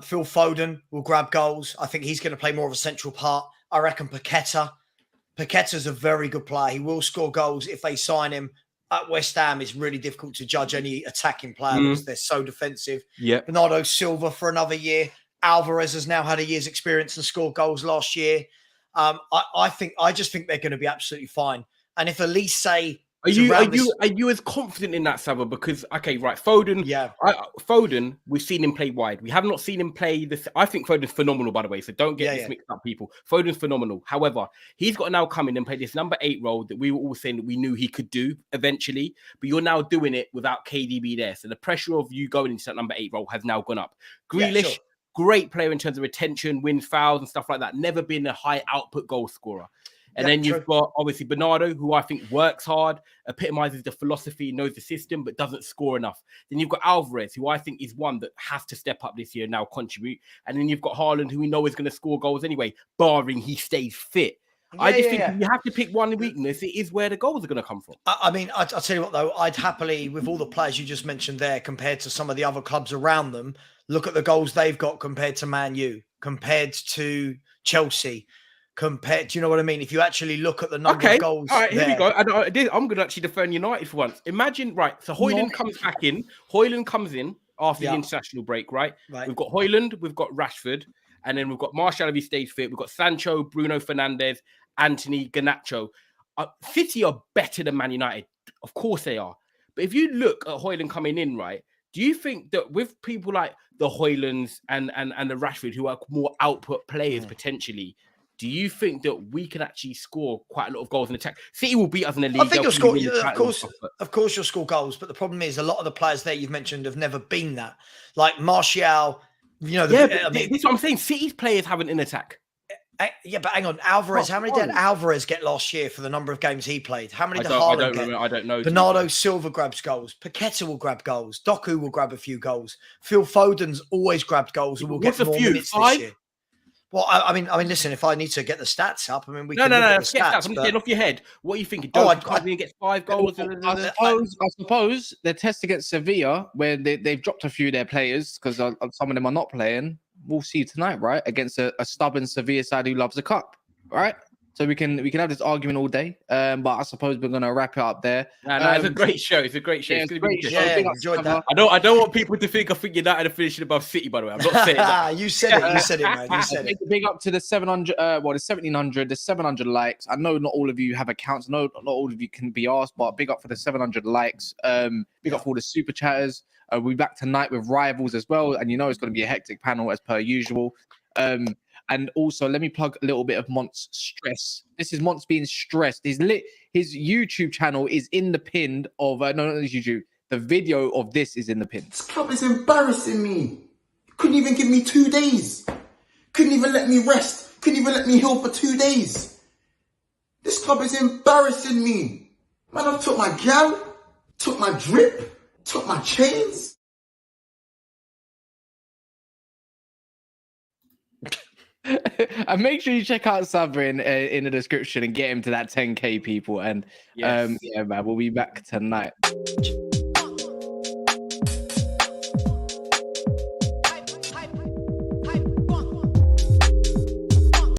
Speaker 3: Phil Foden will grab goals. I think he's going to play more of a central part. I reckon Paqueta's a very good player. He will score goals if they sign him. At West Ham, it's really difficult to judge any attacking player because they're so defensive.
Speaker 4: Yeah.
Speaker 3: Bernardo Silva for another year. Alvarez has now had a year's experience and scored goals last year. I just think they're going to be absolutely fine. And if Olise,
Speaker 4: are you as confident in that, Sava? Because Foden.
Speaker 3: Yeah,
Speaker 4: Foden. We've seen him play wide. We have not seen him play this. I think Foden's phenomenal, by the way. So don't get this mixed up, people. Foden's phenomenal. However, he's got to now come in and play this number 8 role that we were all saying that we knew he could do eventually. But you're now doing it without KDB there. So the pressure of you going into that number 8 role has now gone up. Grealish, great player in terms of retention, wins fouls and stuff like that. Never been a high output goal scorer. And then you've got, obviously, Bernardo, who I think works hard, epitomizes the philosophy, knows the system, but doesn't score enough. Then you've got Alvarez, who I think is one that has to step up this year and now contribute. And then you've got Haaland, who we know is going to score goals anyway, barring he stays fit. I just think if you have to pick one weakness, it is where the goals are going to come from.
Speaker 3: I mean, I'll tell you what, though, I'd happily, with all the players you just mentioned there, compared to some of the other clubs around them, look at the goals they've got compared to Man U, compared to Chelsea. Do you know what I mean? If you actually look at the number of goals.
Speaker 4: All right, here we go. I'm going to actually defend United for once. Imagine, so Højlund comes back in. Højlund comes in after the international break, right? We've got Højlund, we've got Rashford, and then we've got Martial if he stays fit. We've got Sancho, Bruno Fernandes, Anthony, Garnacho. City are better than Man United. Of course they are. But if you look at Højlund coming in, right, do you think that with people like the Højlunds and the Rashford, who are more output players potentially, do you think that we can actually score quite a lot of goals in attack? City will beat us in the league.
Speaker 3: I think you'll score, of course you'll score goals, but the problem is a lot of the players there you've mentioned have never been that. Like Martial You know,
Speaker 4: Yeah,
Speaker 3: I
Speaker 4: but
Speaker 3: mean,
Speaker 4: this is what I'm saying. City's players haven't in attack.
Speaker 3: yeah, but hang on, Alvarez.
Speaker 2: Oh,
Speaker 3: How many did Alvarez get last year for the number of games he played? How many
Speaker 4: I
Speaker 3: did
Speaker 4: don't
Speaker 3: Haaland get?
Speaker 4: remember. I don't know.
Speaker 3: Bernardo Silva grabs goals. Paqueta will grab goals. Doku will grab a few goals. Phil Foden's always grabbed goals and will
Speaker 4: What's
Speaker 3: get
Speaker 4: a
Speaker 3: more
Speaker 4: few?
Speaker 3: minutes
Speaker 4: 5?
Speaker 3: this year. Well, I mean, listen. If I need to get the stats up, I mean, we
Speaker 4: No.
Speaker 3: can look at the
Speaker 4: Forget
Speaker 3: stats.
Speaker 4: stats. I'm
Speaker 3: but-
Speaker 4: saying off your head. What are you thinking?
Speaker 3: Oh,
Speaker 4: Doku comes in and gets 5 goals.
Speaker 2: I suppose their test against Sevilla, where they've dropped a few of their players because some of them are not playing. We'll see tonight, right? Against a stubborn Sevilla side who loves the cup, right? So we can have this argument all day. But I suppose we're gonna wrap it up there.
Speaker 4: No, it's a great show. It's a great show.
Speaker 2: Yeah,
Speaker 4: It's
Speaker 2: it's
Speaker 4: gonna be
Speaker 2: great
Speaker 4: good.
Speaker 2: show.
Speaker 3: Yeah,
Speaker 2: Big up
Speaker 3: enjoyed
Speaker 2: Trevor.
Speaker 3: that.
Speaker 4: I don't want people to think United are finishing above City. By the way, I'm not saying that.
Speaker 3: You said it. You said it, man. You said it.
Speaker 2: Big up to the 700, the 1700, the 700 likes. I know not all of you have accounts. No, not all of you can be asked, but big up for the 700 likes. Big up for all the super chatters. We'll be back tonight with rivals as well, and you know it's going to be a hectic panel as per usual. And also, let me plug a little bit of Mont's stress. This is Mont's being stressed. His YouTube channel is in the pinned of no, not his YouTube. The video of this is in the pin.
Speaker 5: This club is embarrassing me. Couldn't even give me 2 days. Couldn't even let me rest. Couldn't even let me heal for 2 days. This club is embarrassing me. Man, I took my gal, took my drip, took my chains.
Speaker 2: And make sure you check out Sabra in the description and get him to that 10k people. And
Speaker 4: Yes.
Speaker 2: yeah, man, we'll be back tonight.